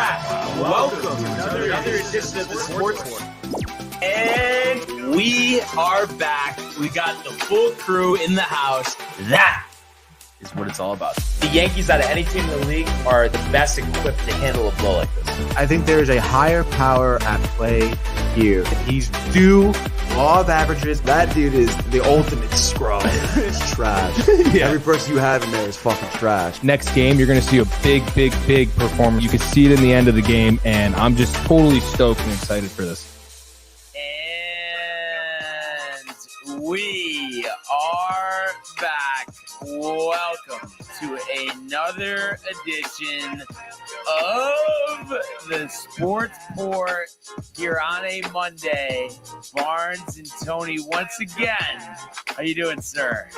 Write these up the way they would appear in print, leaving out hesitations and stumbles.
back. Welcome to another edition of the Sports Report. And we are back. We got the full crew in the house. That is what it's all about. The Yankees, out of any team in the league, are the best equipped to handle a blow like this. I think there is a higher power at play here. He's due law of averages. That dude is the ultimate scrub. It's trash. Yeah. Every person you have in there is fucking trash. Next game, you're going to see a big performance. You can see it in the end of the game, and I'm just totally stoked and excited for this. And we are back. Welcome to another edition of the Sports Port here on a Monday. Barnes and Tony once again. How you doing, sir?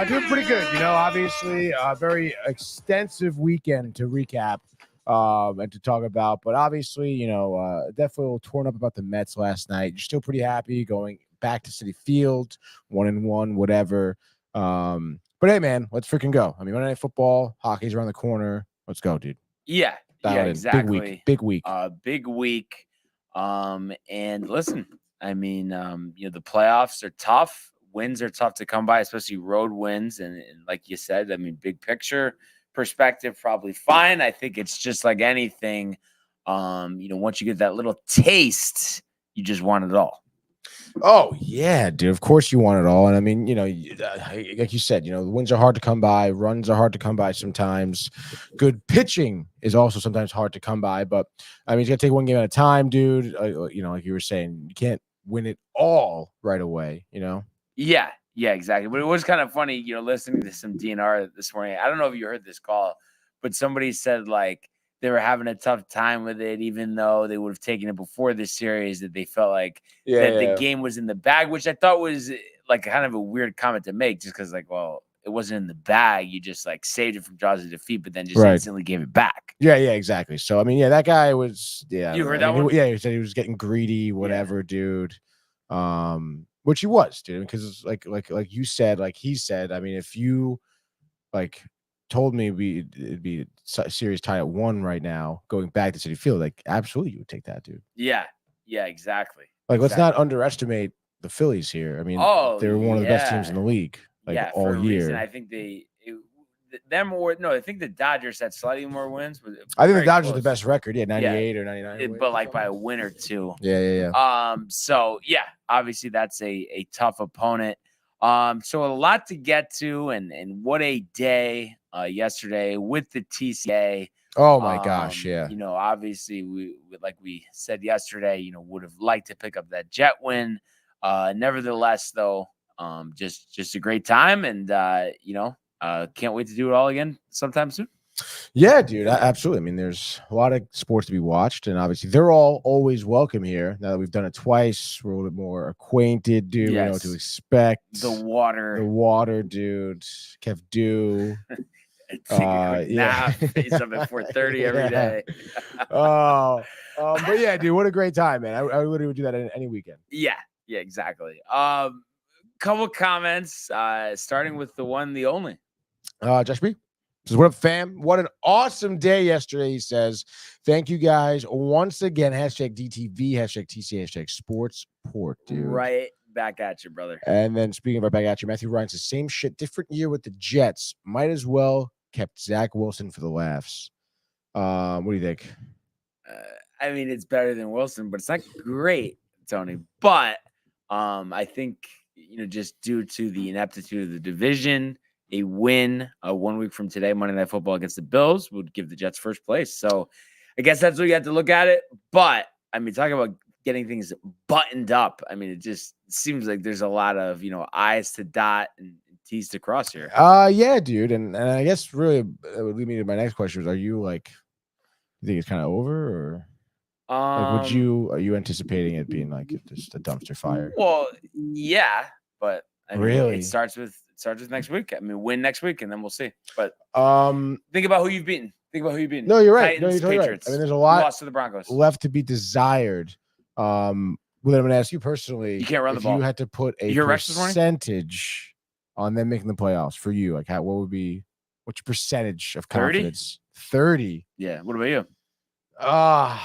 Doing pretty good. You know, obviously a very extensive weekend to recap and to talk about. But obviously, you know, definitely a little torn up about the Mets last night. You're still pretty happy going back to Citi Field, 1-1, whatever. But hey, man, let's freaking go. I mean, Monday Night Football, hockey's around the corner. Let's go, dude. Yeah, exactly. Big week. Big week. And listen, I mean, you know, the playoffs are tough. Wins are tough to come by, especially road wins. And like you said, I mean, big picture perspective, probably fine. I think it's just like anything. You know, once you get that little taste, you just want it all. Oh, yeah, dude. Of course you want it all. And I mean, you know, like you said, you know, the wins are hard to come by. Runs are hard to come by sometimes. Good pitching is also sometimes hard to come by. But, I mean, you got to take one game at a time, dude. You know, like you were saying, you can't win it all right away, you know? Yeah, exactly. But it was kind of funny, you know, listening to some DNR this morning. I don't know if you heard this call, but somebody said, like, they were having a tough time with it, even though they would have taken it before this series, that they felt like the game was in the bag, which I thought was like kind of a weird comment to make, just because, like, well, it wasn't in the bag. You just like saved it from jaws of defeat, but then just instantly gave it back. Yeah, exactly. So, I mean, yeah, that guy was, You heard that one? He said he was getting greedy, whatever, dude. Which he was, dude, because like you said, like he said, I mean, if you like told me it'd be a series tied at 1 right now, going back to Citi Field, like absolutely you would take that, dude. Yeah, exactly. Like let's not underestimate the Phillies here. I mean, they're one of the best teams in the league, like all year. Reason. I think I think the Dodgers had slightly more wins. I think the Dodgers are the best record, 98 or 99. But like by a win or two. Yeah. So yeah, obviously that's a tough opponent. So a lot to get to, and what a day yesterday with the TCA. Oh my gosh, yeah. You know, obviously we like we said yesterday, you know, would have liked to pick up that Jet win. Nevertheless, though, just a great time, and you know, can't wait to do it all again sometime soon. Yeah, dude, absolutely. I mean, there's a lot of sports to be watched, and obviously they're all always welcome here. Now that we've done it twice, we're a little bit more acquainted, dude. Yes. We know what to expect. The water, dude. Kev Do. Face up at 4:30 every day. But yeah, dude, what a great time, man. I literally would do that any weekend. Yeah, exactly. Couple comments, starting with the one, the only. Josh B says, what up, fam? What an awesome day yesterday, he says. Thank you guys once again. #DTV, #TC, #SportsPort, dude. Right back at you, brother. And then speaking of our back at you, Matthew Ryan says, same shit, different year with the Jets. Might as well kept Zach Wilson for the laughs. What do you think? I mean, it's better than Wilson, but it's not great, Tony. But I think, you know, just due to the ineptitude of the division, a win 1 week from today, Monday Night Football against the Bills, would give the Jets first place. So I guess that's what you have to look at it. But I mean, talking about getting things buttoned up, I mean, it just seems like there's a lot of, you know, I's to dot and T's to cross here. Yeah, dude. And I guess really it would lead me to my next question is, are you like, you think it's kind of over, or like, are you anticipating it being like just a dumpster fire? Well, yeah, but I mean, really, it starts with next week. I mean, win next week, and then we'll see. But think about who you've beaten. No, you're right. Titans, you're Patriots. Right. I mean, there's a lot lost to the Broncos left to be desired. Well, then I'm going to ask you personally. You can't run the ball. You had to put a percentage on them making the playoffs for you. Like, what's your percentage of confidence? 30. Yeah. What about you? I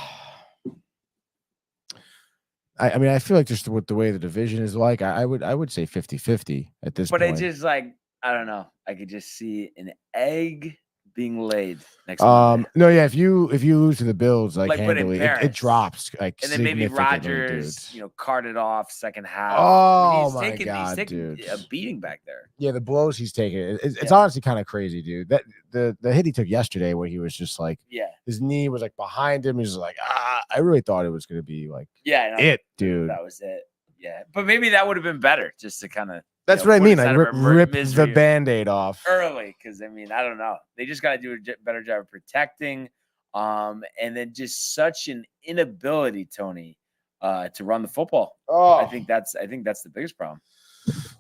mean, I feel like just with the way the division is like, I would say 50-50 at this But point. I just like, I don't know. I could just see an egg being laid next Monday. No, yeah, if you lose to the Bills Like, but in handily, it Paris. drops like And then maybe significantly, Rodgers, dude. Carted off second half. Oh he's my taking, God, he's taking dude. a beating back there. Yeah, the blows he's taking. It's Yeah. honestly kind of crazy, dude. That the hit he took yesterday, where he was just like, Yeah. his knee was like behind him. He's like, I really thought it was gonna be like, Yeah, dude. That was it. Yeah, but maybe that would have been better just to kind of. That's what I mean. Like rip the Band-Aid off early, because I mean, I don't know. They just got to do a better job of protecting, and then just such an inability, Tony, to run the football. Oh, I think that's the biggest problem.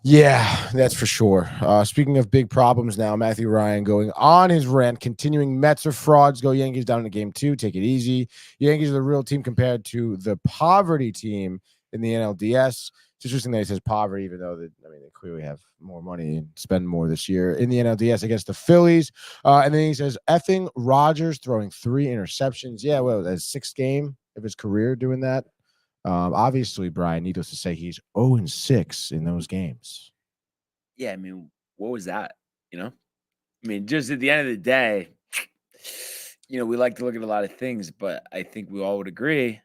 Yeah, that's for sure. Speaking of big problems now, Matthew Ryan going on his rant, continuing Mets are frauds, go Yankees down to game 2, take it easy. Yankees are the real team compared to the poverty team in the NLDS. It's interesting that he says poverty, even though they clearly have more money and spend more this year in the NLDS against the Phillies. And then he says, effing Rodgers throwing 3 interceptions. Yeah, well, that's 6th game of his career doing that. Obviously, Brian, needless to say, he's 0-6 in those games. Yeah, I mean, what was that? I mean, just at the end of the day, we like to look at a lot of things, but I think we all would agree.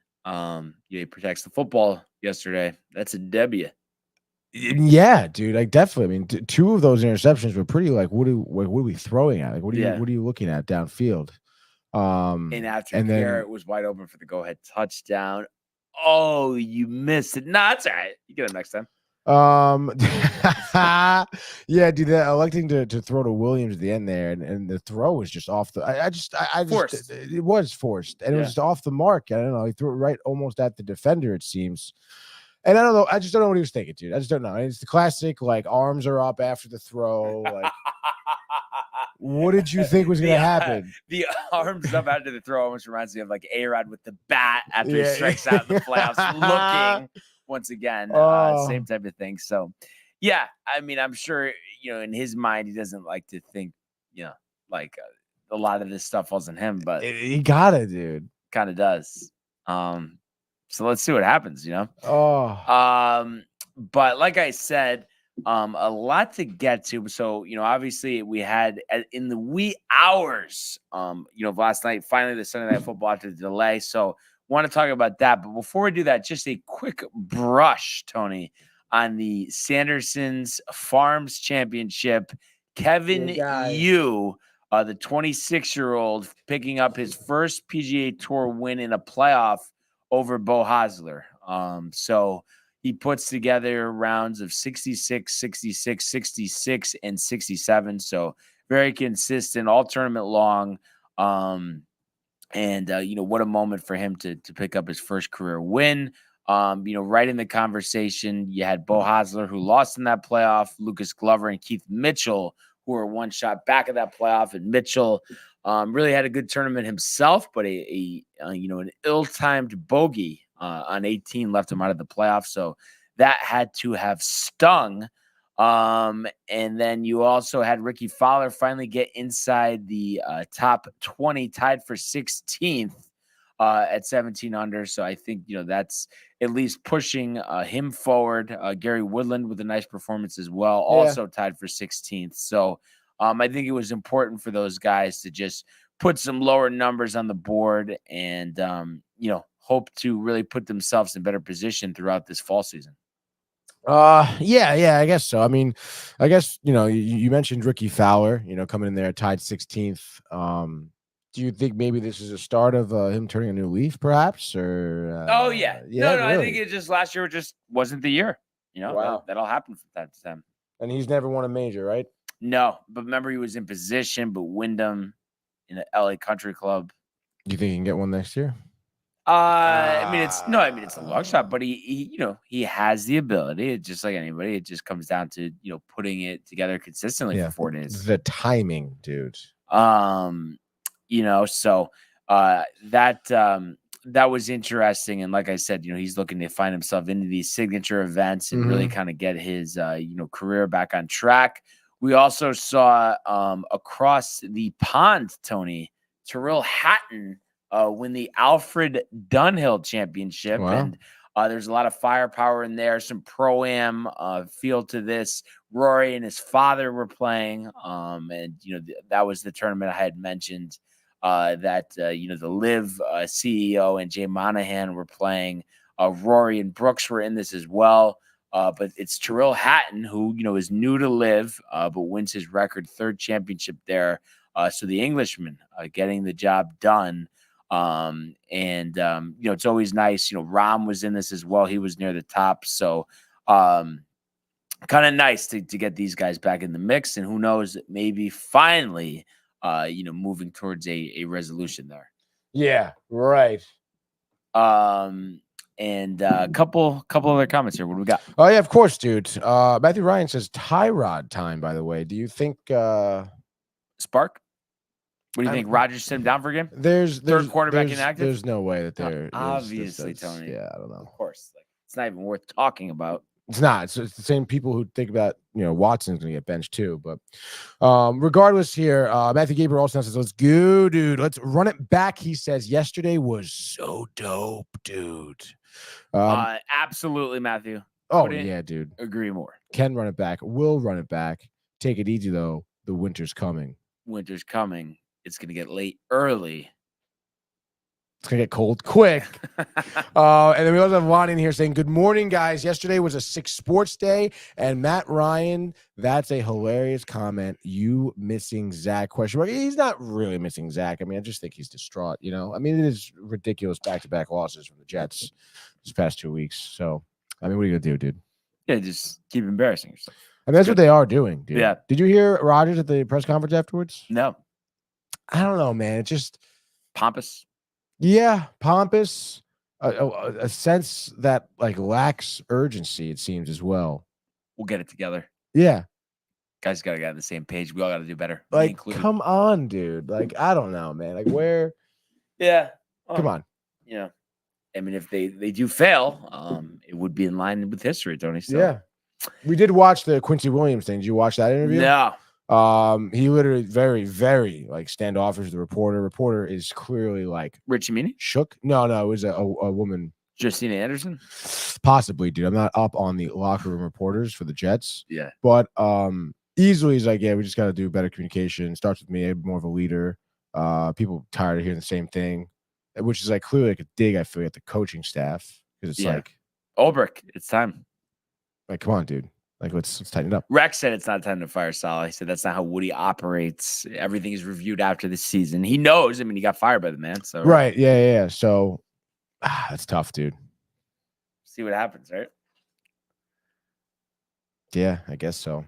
He protects the football yesterday. That's a W. Yeah, dude. Like definitely. I mean, 2 of those interceptions were pretty. Like, what are we throwing at? Like, what are you looking at downfield? And after Garrett was wide open for the go-ahead touchdown. Oh, you missed it. Nah, it's all right. You get it next time. Yeah, dude. Electing to throw to Williams at the end there, and the throw was just off the. I just forced. It was forced, and it was just off the mark. I don't know. He threw it right almost at the defender. It seems. And I don't know. I just don't know what he was thinking, dude. I just don't know. It's the classic, like, arms are up after the throw. Like, what did you think was going to happen? The arms up after the throw almost reminds me of like A-Rod with the bat after he strikes out in the playoffs, looking once again, same type of thing. So, yeah, I mean, I'm sure, in his mind, he doesn't like to think, like a lot of this stuff falls on him, but he got it, dude. Kind of does. So let's see what happens, But like I said, a lot to get to. So, obviously we had in the wee hours, of last night, finally the Sunday Night Football after the delay. So want to talk about that. But before we do that, just a quick brush, Tony, on the Sanderson's Farms Championship. Kevin Yu, the 26-year-old, picking up his first PGA Tour win in a playoff over Bo Hosler. So he puts together rounds of 66, 66, 66, and 67. So very consistent, all tournament long. And what a moment for him to pick up his first career win. Right in the conversation, you had Bo Hosler, who lost in that playoff, Lucas Glover and Keith Mitchell, who were one shot back of that playoff. And Mitchell really had a good tournament himself, but an ill-timed bogey on 18 left him out of the playoffs. So that had to have stung. And then you also had Ricky Fowler finally get inside the top 20, tied for 16th at 17 under. So I think, that's at least pushing him forward. Gary Woodland with a nice performance as well, also tied for 16th. So I think it was important for those guys to just put some lower numbers on the board and, hope to really put themselves in better position throughout this fall season. Yeah, I guess so. I mean, I guess, you mentioned Ricky Fowler, coming in there tied 16th. Do you think maybe this is a start of him turning a new leaf, perhaps? Or no, really? I think it just last year just wasn't the year. Wow. That'll happen from time to time. And he's never won a major, right? No, but remember he was in position, but Wyndham in the LA Country Club. You think he can get one next year? It's a long shot, but he has the ability. It's just like anybody. It just comes down to, putting it together consistently for 4 days. The timing, dude. So that was interesting. And like I said, he's looking to find himself into these signature events and really kind of get his, career back on track. We also saw across the pond, Tony, Tyrrell Hatton win the Alfred Dunhill Championship. Wow. And there's a lot of firepower in there, some pro-am feel to this. Rory and his father were playing. And, that was the tournament I had mentioned that, the Live CEO and Jay Monahan were playing. Rory and Brooks were in this as well. But it's Tyrrell Hatton, who, is new to Live, but wins his record 3rd championship there. So the Englishman getting the job done. It's always nice. Ram was in this as well. He was near the top. So kind of nice to get these guys back in the mix. And who knows, maybe finally, moving towards a resolution there. Yeah, right. And a couple other comments here. What do we got? Oh, yeah, of course, dude. Matthew Ryan says Tyrod time, by the way. Do you think Spark? What do you think? Rogers sent him down for a game? There's third quarterback inactive? There's no way that they're obviously, Tony. Yeah, I don't know. Of course. It's not even worth talking about. It's not. It's the same people who think about, Watson's going to get benched too. But regardless here, Matthew Gabriel also says, let's go, dude. Let's run it back. He says, yesterday was so dope, dude. Absolutely, Matthew. Oh, yeah, dude. Agree more. Can run it back. Will run it back. Take it easy, though. The winter's coming. Winter's coming. It's going to get late early. It's going to get cold quick. And then we also have Juan in here saying, good morning, guys. Yesterday was a 6 sports day. And Matt Ryan, that's a hilarious comment. You missing Zach? Question mark. He's not really missing Zach. I mean, I just think he's distraught, It is ridiculous back-to-back losses from the Jets this past 2 weeks. So, I mean, what are you going to do, dude? Yeah, just keep embarrassing yourself. I mean, that's what they are doing, dude. Yeah. Did you hear Rodgers at the press conference afterwards? No. I don't know, man. It's just pompous. Yeah, pompous. A sense that lacks urgency. It seems as well. We'll get it together. Yeah, guys got to get on the same page. We all got to do better. Come on, dude. I don't know, man. Where? Yeah. Come on. I mean, if they do fail, it would be in line with history, Tony. So. Yeah. We did watch the Quincy Williams thing. Did you watch that interview? No. He literally very, very standoffish to the reporter. Reporter is clearly Richie Meany? Shook. No, it was a woman. Justina Anderson? Possibly, dude. I'm not up on the locker room reporters for the Jets. Yeah. But easily he's like, yeah, we just got to do better communication. Starts with me, more of a leader. People tired of hearing the same thing, which is clearly a dig, I feel, at the coaching staff. Because it's Ulbrich, it's time. Come on, dude. Let's tighten it up. Rex said it's not time to fire Saleh. He said that's not how Woody operates. Everything is reviewed after the season. He knows. I mean, he got fired by the man. So right. Yeah. So that's tough, dude. See what happens, right? Yeah, I guess so.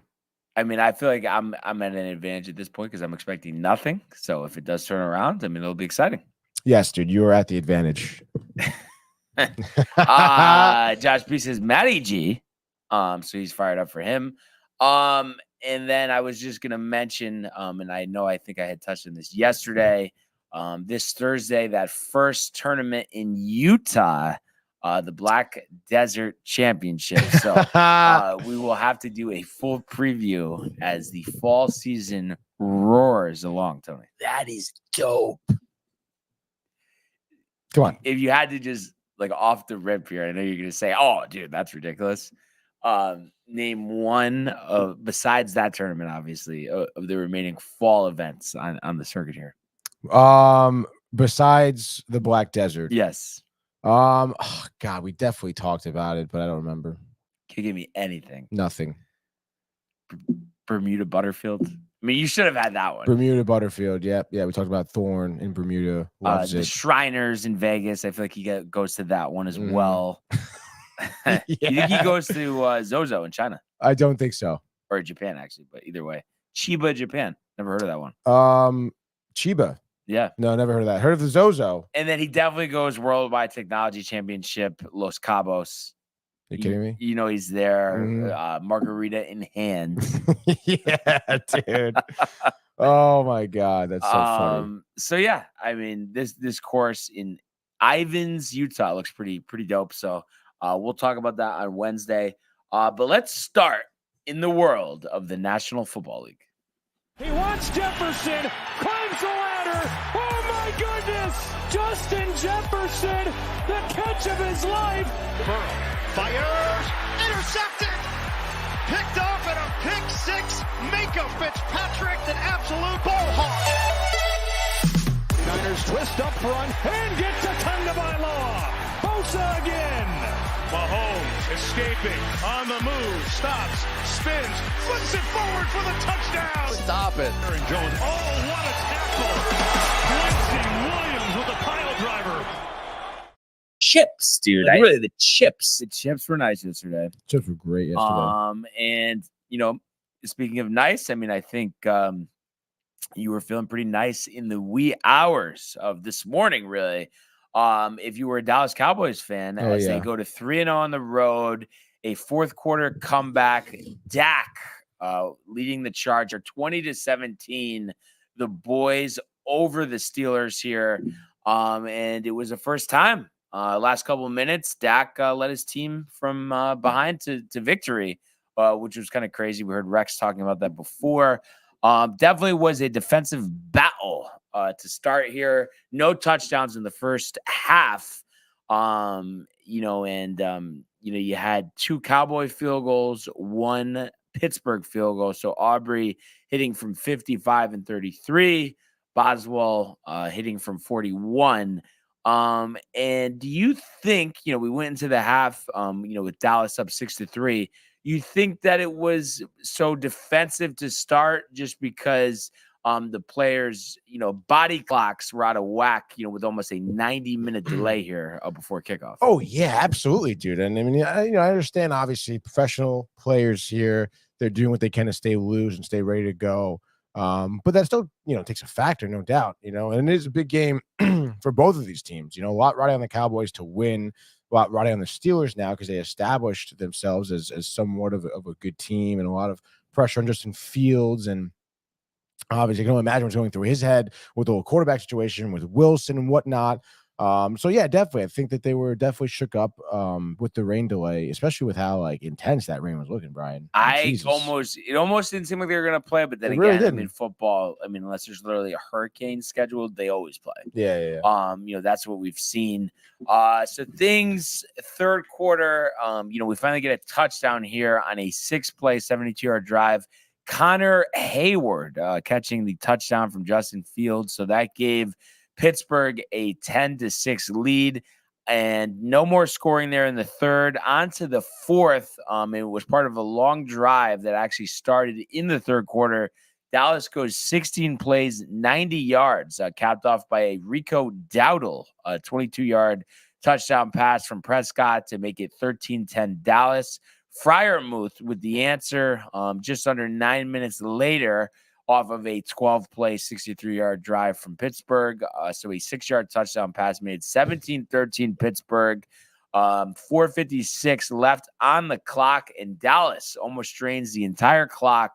I mean, I feel like I'm at an advantage at this point because I'm expecting nothing. So if it does turn around, I mean, it'll be exciting. Yes, dude, you are at the advantage. Josh B says Matty G. So he's fired up for him. And then I was just gonna mention, and I think I had touched on this yesterday. This Thursday, that first tournament in Utah, the Black Desert Championship. So we will have to do a full preview as the fall season roars along, Tony. That is dope. Come on. If you had to just off the rip here, I know you're gonna say, "Oh, dude, that's ridiculous." Name one besides that tournament, obviously, of the remaining fall events on the circuit here. Besides the Black Desert. Yes. Oh, God, we definitely talked about it, but I don't remember. Can you give me anything? Nothing. Bermuda Butterfield. I mean, you should have had that one. Bermuda Butterfield. Yep. Yeah, we talked about Thorne in Bermuda. The Shriners in Vegas. I feel like he goes to that one as well. Yeah. You think he goes to Zozo in China? I don't think so. Or Japan, actually. But either way. Chiba, Japan. Never heard of that one. Chiba. Yeah. No, never heard of that. Heard of the Zozo. And then he definitely goes Worldwide Technology Championship, Los Cabos. Are you kidding me? He's there, margarita in hand. Yeah, dude. Oh my God, that's so funny. So yeah, I mean, this course in Ivins, Utah looks pretty dope. So we'll talk about that on Wednesday. But let's start in the world of the National Football League. He wants Jefferson, climbs the ladder. Oh my goodness! Yes! Justin Jefferson, the catch of his life. Burrow fires, intercepted, picked off at a pick six. Minka Fitzpatrick, an absolute ball hawk. Niners twist up front and get to Tagovailoa. Bosa again. Mahomes escaping on the move, stops, spins, flips it forward for the touchdown. Stop it. Aaron Jones. Oh, what a tackle! Quincy Williams with a pile driver. Chips, dude. Like, really, the chips. The chips were nice yesterday. Chips were great yesterday. And speaking of nice, I mean, I think you were feeling pretty nice in the wee hours of this morning, really. If you were a Dallas Cowboys fan, they go to 3-0 on the road, a fourth quarter comeback, Dak leading the charge, 20-17, the boys over the Steelers here. And it was the first time. Last couple of minutes, Dak led his team from behind to victory, which was kind of crazy. We heard Rex talking about that before. Definitely was a defensive battle to start here. No touchdowns in the first half. You had 2 Cowboy field goals, 1 Pittsburgh field goal. So Aubrey hitting from 55 and 33, Boswell hitting from 41. And do you think, we went into the half, with Dallas up 6-3, you think that it was so defensive to start just because the players, body clocks were out of whack, with almost a 90-minute delay here before kickoff? Oh, yeah, absolutely, dude. And I mean, I understand, obviously, professional players here, they're doing what they can to stay loose and stay ready to go. But that still, takes a factor, no doubt, and it is a big game for both of these teams, a lot riding on the Cowboys to win, a lot riding on the Steelers now because they established themselves as somewhat of a good team, and a lot of pressure on Justin Fields. And obviously, I can only imagine what's going through his head with the whole quarterback situation with Wilson and whatnot. So yeah, definitely. I think that they were definitely shook up with the rain delay, especially with how intense that rain was looking, Brian. It almost didn't seem like they were gonna play, but then Really again, didn't. I mean, football, unless there's literally a hurricane scheduled, they always play. Yeah. That's what we've seen. So things third quarter, we finally get a touchdown here on a 6-play, 72-yard drive. Connor Hayward catching the touchdown from Justin Fields. So that gave Pittsburgh a 10-6 lead, and no more scoring there in the third. On to the fourth. It was part of a long drive that actually started in the third quarter. Dallas goes 16 plays, 90 yards, capped off by a Rico Dowdle, a 22-yard touchdown pass from Prescott to make it 13-10 Dallas. Freiermuth with the answer just under 9 minutes later off of a 12-play, 63-yard drive from Pittsburgh. So a 6-yard touchdown pass made 17-13 Pittsburgh. 4:56 left on the clock, and Dallas almost drains the entire clock.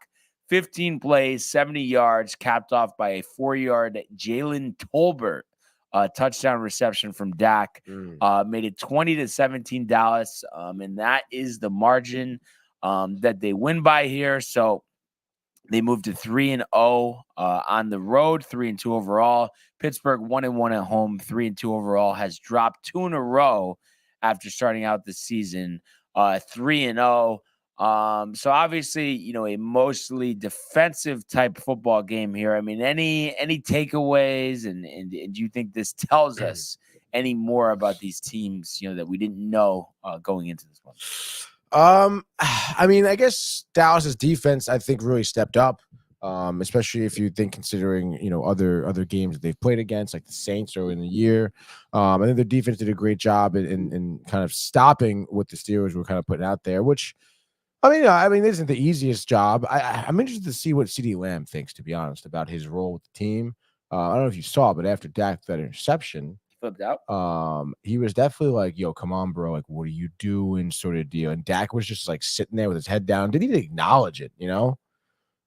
15 plays, 70 yards, capped off by a 4-yard Jalen Tolbert touchdown reception from Dak. Made it 20-17 Dallas, and that is the margin that they win by here. So they moved to 3-0 on the road, 3-2 overall. Pittsburgh 1-1 at home, 3-2 overall, has dropped 2 in a row after starting out the season, 3-0. So obviously, a mostly defensive type football game here. I mean, any takeaways, and do you think this tells us any more about these teams, that we didn't know going into this one? I mean, I guess Dallas's defense, I think, really stepped up, especially if you think considering, other games that they've played against, like the Saints early in the year. I think their defense did a great job in kind of stopping what the Steelers were kind of putting out there, which, I mean, this isn't the easiest job. I'm interested to see what CeeDee Lamb thinks, to be honest, about his role with the team. I don't know if you saw, but after Dak that interception, Flipped out. he was definitely like, yo, come on, bro. Like, what are you doing? Sort of deal. And Dak was just sitting there with his head down. Didn't even acknowledge it, which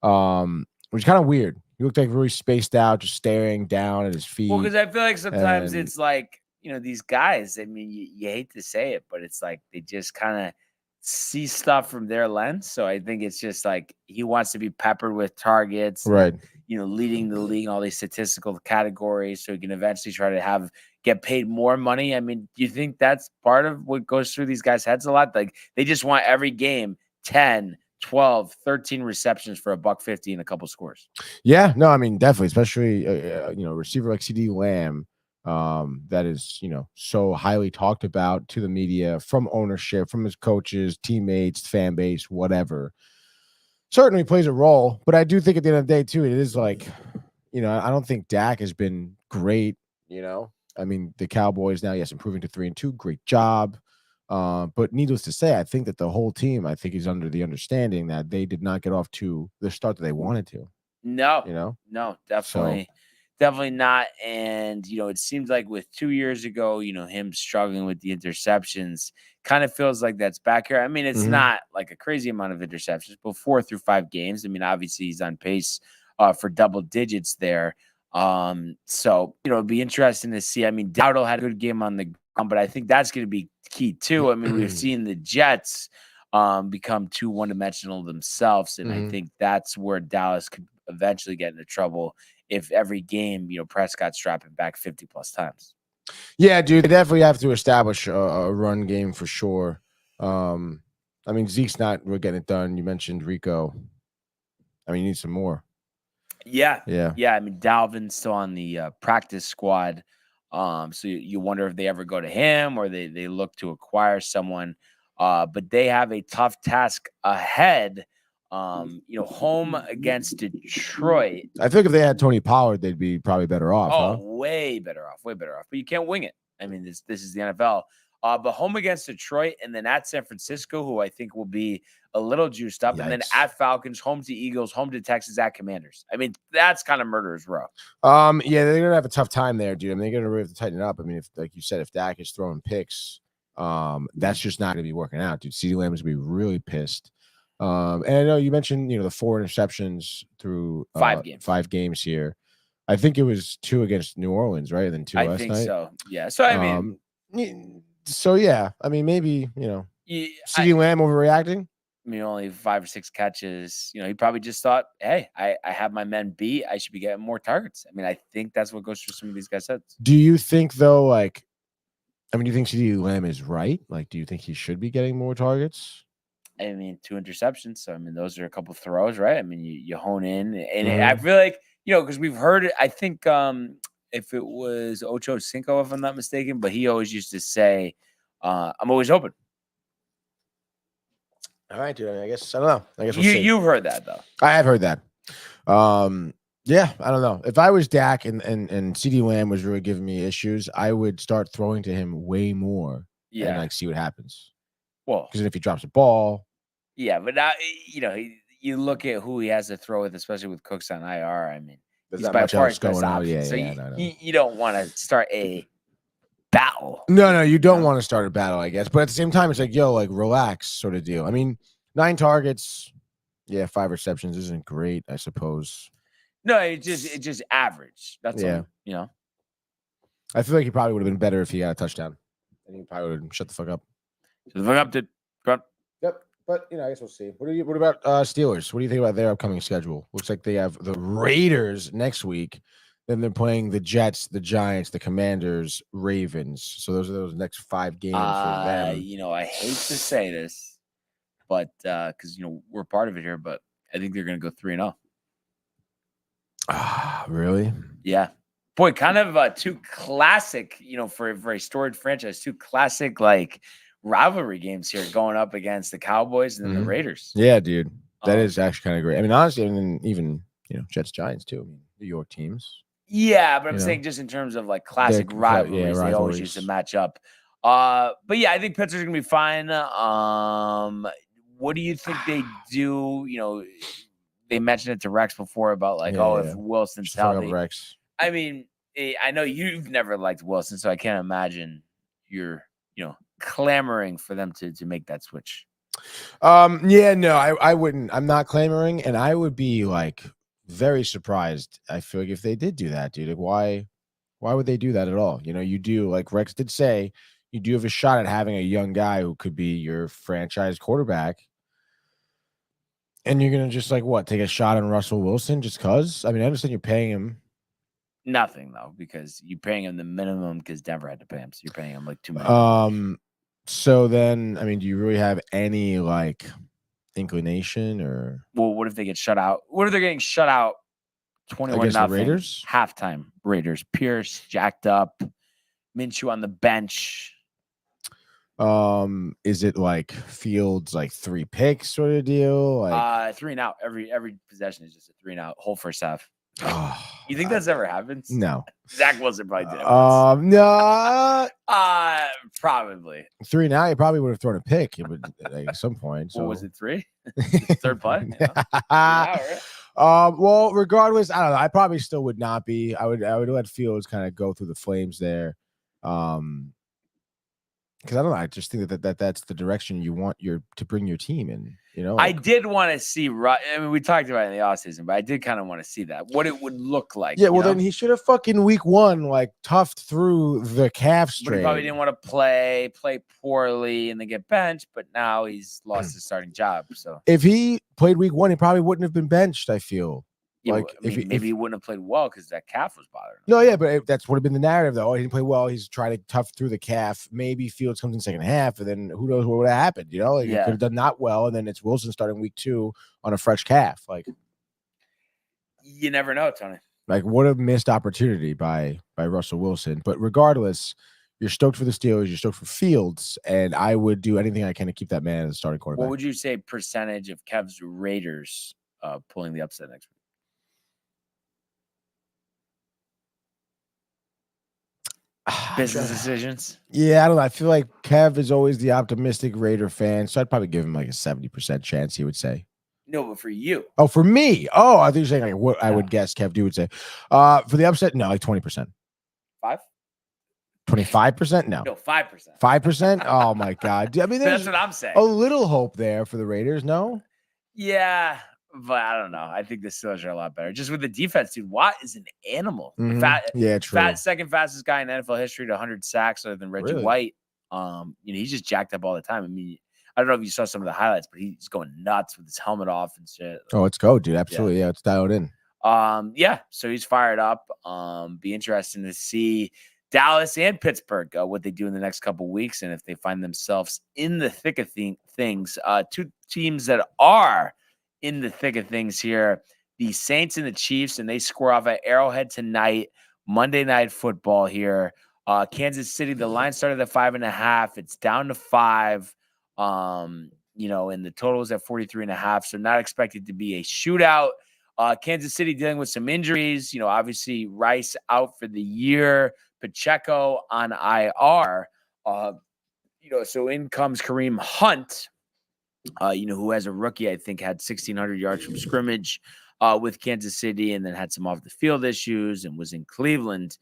is kind of weird. He looked like really spaced out, just staring down at his feet. Well, because I feel like sometimes it's like, these guys, I mean, you hate to say it, but it's like they just kind of see stuff from their lens. So I think it's just like he wants to be peppered with targets. Right. leading the league in all these statistical categories, so he can eventually try to get paid more money. I mean, do you think that's part of what goes through these guys' heads a lot? Like they just want every game 10, 12, 13 receptions for $150 and a couple scores. Yeah, no, I mean, definitely, especially receiver like CD Lamb, that is, so highly talked about to the media, from ownership, from his coaches, teammates, fan base, whatever. Certainly plays a role, but I do think at the end of the day too, it is like, I don't think Dak has been great. I mean, the Cowboys now, yes, improving to 3-2, great job. But needless to say, I think that the whole team, I think, is under the understanding that they did not get off to the start that they wanted to. No, no, definitely not. And, it seems like with 2 years ago, him struggling with the interceptions kind of feels like that's back here. I mean, it's not like a crazy amount of interceptions, but 4 through 5 games. I mean, obviously he's on pace for double digits there. So, it'd be interesting to see. I mean, Dowdle had a good game on the ground, but I think that's going to be key too. I mean, we've seen the Jets become too one-dimensional themselves, and I think that's where Dallas could eventually get into trouble if every game, Prescott's dropping back 50 plus times. Yeah, dude, they definitely have to establish a run game for sure. I mean, Zeke's not really getting it done. You mentioned Rico. I mean, you need some more. Yeah. I mean, Dalvin's still on the practice squad. So you wonder if they ever go to him or they look to acquire someone. But they have a tough task ahead. Home against Detroit. I think if they had Tony Pollard, they'd be probably better off. Oh, way better off. But you can't wing it. I mean, this is the NFL. But home against Detroit, and then at San Francisco, who I think will be a little juiced up, and then at Falcons, home to Eagles, home to Texas, at Commanders. I mean, that's kind of murderer's row. Yeah, they're gonna have a tough time there, dude. I mean, they're gonna really have to tighten it up. I mean, if, like you said, if Dak is throwing picks, that's just not gonna be working out, dude. CeeDee Lamb is gonna be really pissed. And I know you mentioned, the 4 interceptions through 5 games here. I think it was 2 against New Orleans, right? And then 2 last night. I think so. Yeah. So I mean. So yeah, I mean, maybe CeeDee Lamb overreacting. I mean, only 5 or 6 catches. He probably just thought, "Hey, I have my men beat. I should be getting more targets." I mean, I think that's what goes through some of these guys' heads. Do you think though, do you think CeeDee Lamb is right? Like, do you think he should be getting more targets? I mean, 2 interceptions. So I mean, those are a couple throws, right? I mean, you hone in, and I feel like because we've heard it. I think if it was Ocho Cinco, if I'm not mistaken, but he always used to say, "I'm always open." All right, dude. I guess I don't know. I guess you've heard that though. I have heard that. Yeah, I don't know. If I was Dak and CeeDee Lamb was really giving me issues, I would start throwing to him way more. Yeah, and see what happens. Well, because if he drops a ball, yeah, but now you look at who he has to throw with, especially with Cooks on IR. I mean, he's by far his best option. So you don't want to start a battle. No, you don't want to start a battle, I guess. But at the same time, it's like, relax sort of deal. I mean, 9 targets, 5 receptions isn't great, I suppose. No, it's just average. That's all. I feel like he probably would have been better if he got a touchdown. I think he probably would have shut the fuck up. Shut the fuck up, dude. Yep. But I guess we'll see. What about Steelers? What do you think about their upcoming schedule? Looks like they have the Raiders next week. Then they're playing the Jets, the Giants, the Commanders, Ravens. So those are those next 5 games for them. I hate to say this, but because we're part of it here, but I think they're going to go 3-0. Really? Yeah. Boy, kind of 2 classic, for a storied franchise, 2 classic rivalry games here going up against the Cowboys and then the Raiders. Yeah, dude. That is actually kind of great. I mean, honestly, even Jets, Giants too. I mean, New York teams. Yeah, but I'm saying just in terms of classic rivalries, they always used to match up. But yeah, I think Pittsburgh's gonna be fine. What do you think they do? They mentioned it to Rex before about if Wilson's healthy. Rex. I mean, I know you've never liked Wilson, so I can't imagine you're clamoring for them to make that switch. I wouldn't. I'm not clamoring, and I would be very surprised. I feel like if they did do that, dude, why would they do that at all? You do, like Rex did say, you do have a shot at having a young guy who could be your franchise quarterback. And you're gonna just like what? Take a shot on Russell Wilson just cause? I mean, I understand you're paying him. Nothing though, because you're paying him the minimum because Denver had to pay him, so you're paying him like $2 million. So then, I mean, do you really have any like inclination or? Well, what if they get shut out? What if they're getting shut out 21 the nothing Raiders? halftime? Raiders, Pierce jacked up, Minshew on the bench. Is it like Fields like 3 picks sort of deal? Like 3 and out. Every possession is just a 3 and out whole first half. oh, You think that's ever happened? no. Zach Wilson probably did it once. No. Probably. 3 now, you probably would have thrown a pick like, at some point. So What was it, 3? Third play? Yeah. Right? Well, regardless, I don't know. I probably still would not be. I would let Fields kind of go through the flames there. Because I don't know. I just think that's the direction you want to bring your team in. You know, I did want to see. I mean, we talked about it in the offseason, but I did kind of want to see that what it would look like. Yeah, well, then he should have fucking week 1 like toughed through the calf strain. But he probably didn't want to play poorly, and then get benched. But now he's lost his starting job. So if he played week 1, he probably wouldn't have been benched. I feel. Yeah, like maybe he wouldn't have played well because that calf was bothering him. No, yeah, but that's would have been the narrative though. Oh, he didn't play well. He's trying to tough through the calf. Maybe Fields comes in second half, and then who knows what would have happened? You know, like he could have done not well, and then it's Wilson starting week 2 on a fresh calf. Like you never know, Tony. Like what a missed opportunity by Russell Wilson. But regardless, you're stoked for the Steelers. You're stoked for Fields, and I would do anything I can to keep that man as a starting quarterback. What would you say percentage of Kev's Raiders pulling the upset next week? Business decisions. Yeah, I don't know. I feel like Kev is always the optimistic Raider fan, so I'd probably give him like a 70% chance. He would say. No, but for you. Oh, for me. Oh, I think you're saying like what I would guess Kev would say. For the upset, no, like 20%. 5? 25%? No. No, 5%. 5%? Oh my God. I mean, that's what I'm saying. A little hope there for the Raiders, no? Yeah. But I don't know. I think the Steelers are a lot better. Just with the defense, dude. Watt is an animal. Yeah, true. Second fastest guy in NFL history to 100 sacks, other than Reggie White. He's just jacked up all the time. I mean, I don't know if you saw some of the highlights, but he's going nuts with his helmet off and shit. Oh, let's go, dude. Absolutely, yeah. It's dialed in. So he's fired up. Be interesting to see Dallas and Pittsburgh what they do in the next couple weeks, and if they find themselves in the thick of things. 2 teams that are in the thick of things here, the Saints and the Chiefs, and they square off at Arrowhead tonight, Monday Night Football here. Kansas City, the line started at 5.5. It's down to 5. And the total is at 43.5. So not expected to be a shootout. Kansas City dealing with some injuries. Obviously Rice out for the year. Pacheco on IR. So in comes Kareem Hunt. Who has a rookie, I think, had 1,600 yards from scrimmage with Kansas City and then had some off the field issues and was in Cleveland.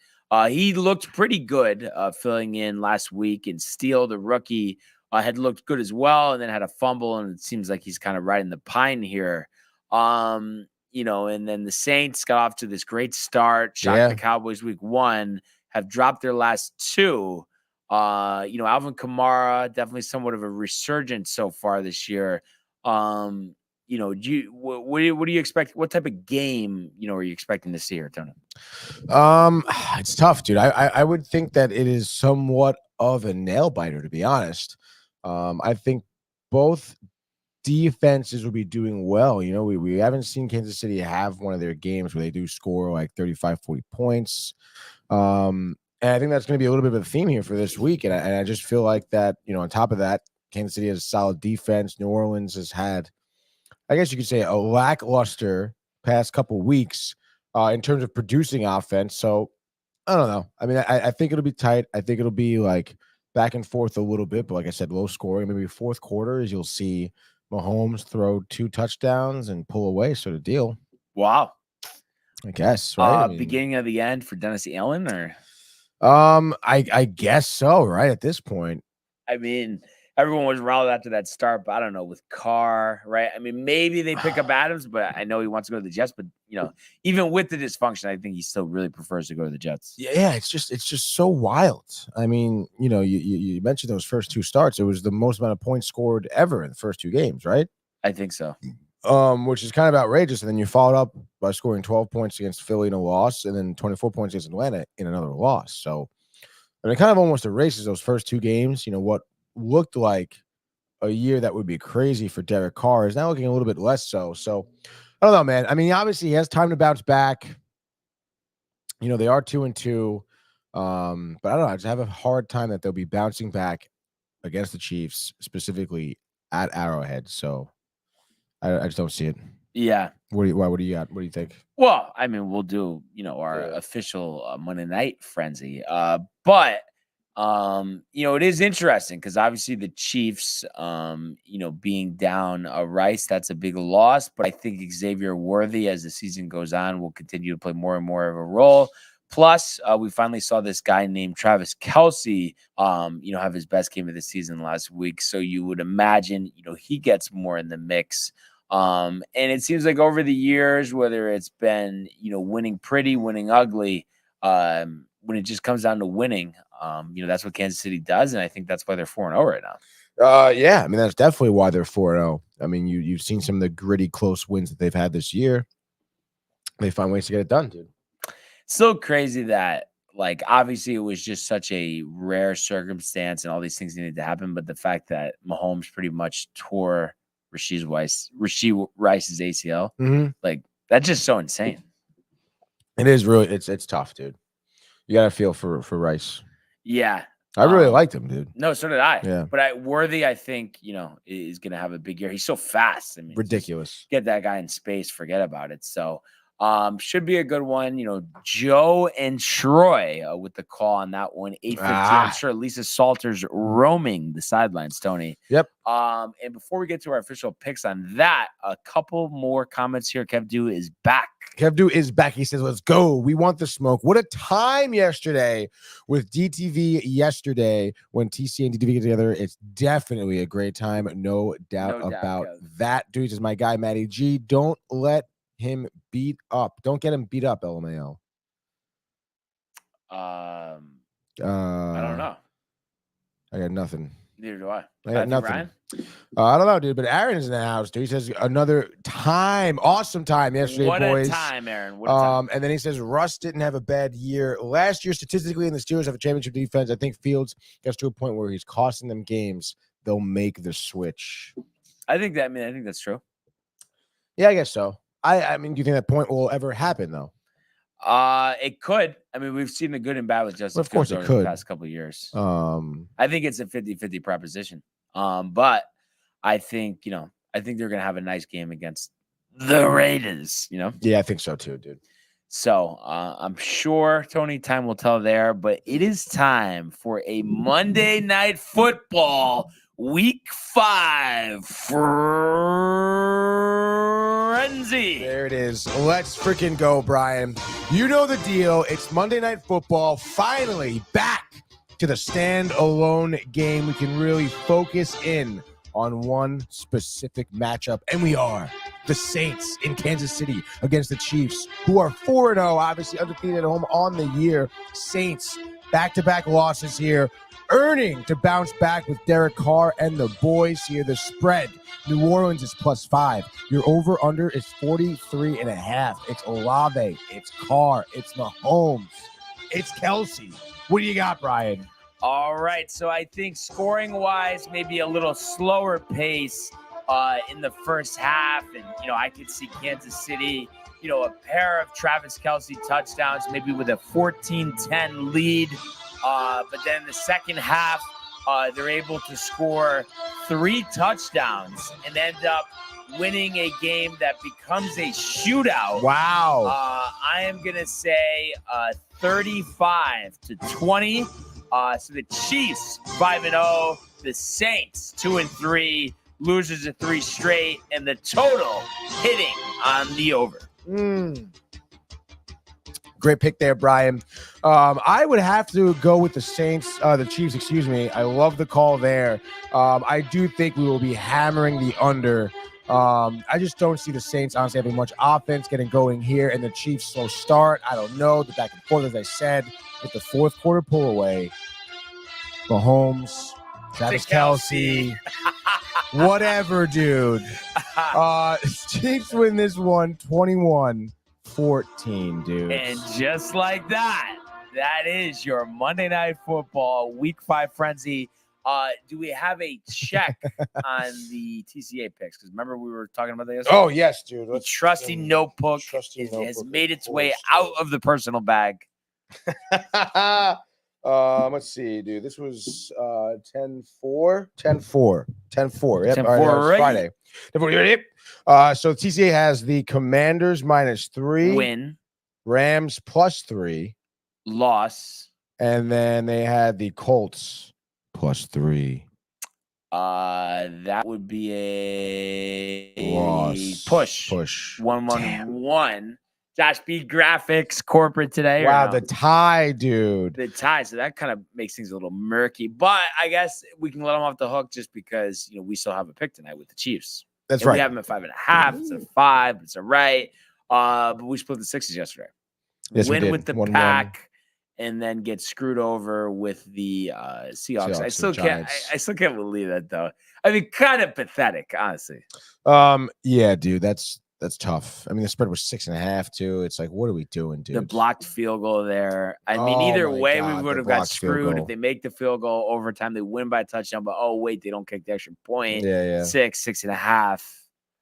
He looked pretty good filling in last week, and Steele, the rookie, had looked good as well and then had a fumble, and it seems like he's kind of riding the pine here. And then the Saints got off to this great start, shocked the Cowboys week 1, have dropped their last 2. Alvin Kamara, definitely somewhat of a resurgence so far this year. What do you expect? What type of game, are you expecting to see here, Tony? It's tough, dude. I would think that it is somewhat of a nail biter, to be honest. I think both defenses will be doing well. We haven't seen Kansas City have one of their games where they do score like 35, 40 points. And I think that's going to be a little bit of a theme here for this week. And I just feel like that, on top of that, Kansas City has a solid defense. New Orleans has had, I guess you could say, a lackluster past couple weeks in terms of producing offense. So I don't know. I mean, I think it'll be tight. I think it'll be like back and forth a little bit. But like I said, low scoring. Maybe fourth quarter is you'll see Mahomes throw 2 touchdowns and pull away sort of deal. Wow. I guess, right? Beginning of the end for Dennis Allen, or? I guess so, right? At this point. I mean, everyone was riled after that start, but I don't know, with Carr, right? I mean, maybe they pick up Adams, but I know he wants to go to the Jets. But even with the dysfunction, I think he still really prefers to go to the Jets. Yeah, it's just so wild. I mean, you mentioned those first 2 starts. It was the most amount of points scored ever in the first 2 games, right? I think so. which is kind of outrageous. And then you followed up by scoring 12 points against Philly in a loss, and then 24 points against Atlanta in another loss. So, and it kind of almost erases those first two games. What looked like a year that would be crazy for Derek Carr is now looking a little bit less so. So, I don't know, man. I mean, obviously he has time to bounce back. They are 2-2. But I don't know. I just have a hard time that they'll be bouncing back against the Chiefs, specifically at Arrowhead. So I just don't see it. Yeah. What do you got? What do you think? Well, I mean, we'll do, our official Monday night frenzy. But it is interesting because obviously the Chiefs, being down Rice, that's a big loss. But I think Xavier Worthy, as the season goes on, will continue to play more and more of a role. Plus, we finally saw this guy named Travis Kelce, have his best game of the season last week. So you would imagine, he gets more in the mix. And it seems like over the years, whether it's been, winning pretty, winning ugly, when it just comes down to winning, that's what Kansas City does. And I think that's why they're 4-0 right now. Yeah, I mean, that's definitely why they're 4-0. I mean, you've seen some of the gritty, close wins that they've had this year. They find ways to get it done, dude. So crazy that, obviously it was just such a rare circumstance and all these things needed to happen. But the fact that Mahomes pretty much tore Rashee Rice's ACL, that's just so insane. It is really, it's tough, dude. You got to feel for Rice. Yeah. I really liked him, dude. No, so did I. Yeah. But Worthy, I think, is going to have a big year. He's so fast. I mean, ridiculous. Get that guy in space, forget about it. So, should be a good one. Joe and Troy with the call on that one. 8:15. I'm sure Lisa Salter's roaming the sidelines, Tony. Yep. And before we get to our official picks on that, a couple more comments here. Kev Du is back. He says, let's go. We want the smoke. What a time yesterday with DTV yesterday when TC and DTV get together. It's definitely a great time. No doubt about that. Dude, this is my guy, Matty G. Don't let him beat up. Don't get him beat up, LMAO. I don't know. I got nothing. Neither do I. I got nothing. I don't know, dude, but Aaron's in the house, dude. He says another time, awesome time yesterday, what boys. What a time, Aaron. What a time. And then he says Russ didn't have a bad year last year statistically, and the Steelers have a championship defense. I think Fields gets to a point where he's costing them games. They'll make the switch. I think that's true. Yeah, I guess so. I mean, do you think that point will ever happen, though? It could. I mean, we've seen the good and bad with Justin of course Fields it could. the past couple of years. I think it's a 50-50 proposition. But I think they're going to have a nice game against the Raiders, Yeah, I think so too, dude. So I'm sure, Tony, time will tell there, but it is time for a Monday Night Football Week 5 frenzy. There it is. Let's freaking go, Brian. You know the deal. It's Monday Night Football. Finally back to the standalone game. We can really focus in on one specific matchup, and we are the Saints in Kansas City against the Chiefs, who are 4-0, obviously undefeated at home on the year. Saints, back-to-back losses here, earning to bounce back with Derek Carr and the boys here. The spread, New Orleans is +5. Your over-under is 43.5. It's Olave, it's Carr, it's Mahomes, it's Kelce. What do you got, Brian? All right, so I think scoring-wise, maybe a little slower pace in the first half. And, I could see Kansas City, a pair of Travis Kelce touchdowns, maybe with a 14-10 lead. But then in the second half, they're able to score 3 touchdowns and end up winning a game that becomes a shootout. Wow. I am going to say 35-20. So the Chiefs 5-0, the Saints 2-3, losers of 3 straight, and the total hitting on the over. Great pick there, Brian. I would have to go with the Chiefs, excuse me. I love the call there. I do think we will be hammering the under. I just don't see the Saints honestly having much offense getting going here, and the Chiefs slow start. I don't know. The back and forth, as I said, with the fourth quarter pull away. Mahomes, Travis Kelce. Whatever, dude. Chiefs win this one 21-14, dude. And just like that, that is your Monday Night Football Week 5 frenzy. Do we have a check on the TCA picks? Because remember we were talking about that yesterday? Oh, yes, dude. The trusty notebook has made its way out of the personal bag. Let's see, dude. This was 10-4. 10-4. 10-4. Yep. 10-4, All right, that was right. Friday. 10-4, yep. So TCA has the Commanders -3, Win, Rams +3, loss. and then they had the Colts +3. That would be a Loss. push. 1-1-1. Josh B graphics corporate today. Wow, or no? the tie, dude. The tie, so that kind of makes things a little murky. But I guess we can let them off the hook just because we still have a pick tonight with the Chiefs. That's And right. We have them at 5.5. It's a 5. It's all right. But we split the 6s yesterday. Yes, we Win did. with the 1-1. pack, and then get screwed over with the Seahawks. I and still can't. Giants. I still can't believe that though. I mean, kind of pathetic, honestly. Yeah, dude, that's tough. I mean, the spread was 6.5 too. It's like, what are we doing, dude? The blocked field goal there. I mean, Oh either my way, God, we would the have got blocked field screwed goal. if they make the field goal overtime. They win by a touchdown, but oh wait, they don't kick the extra point. Yeah. 6.5.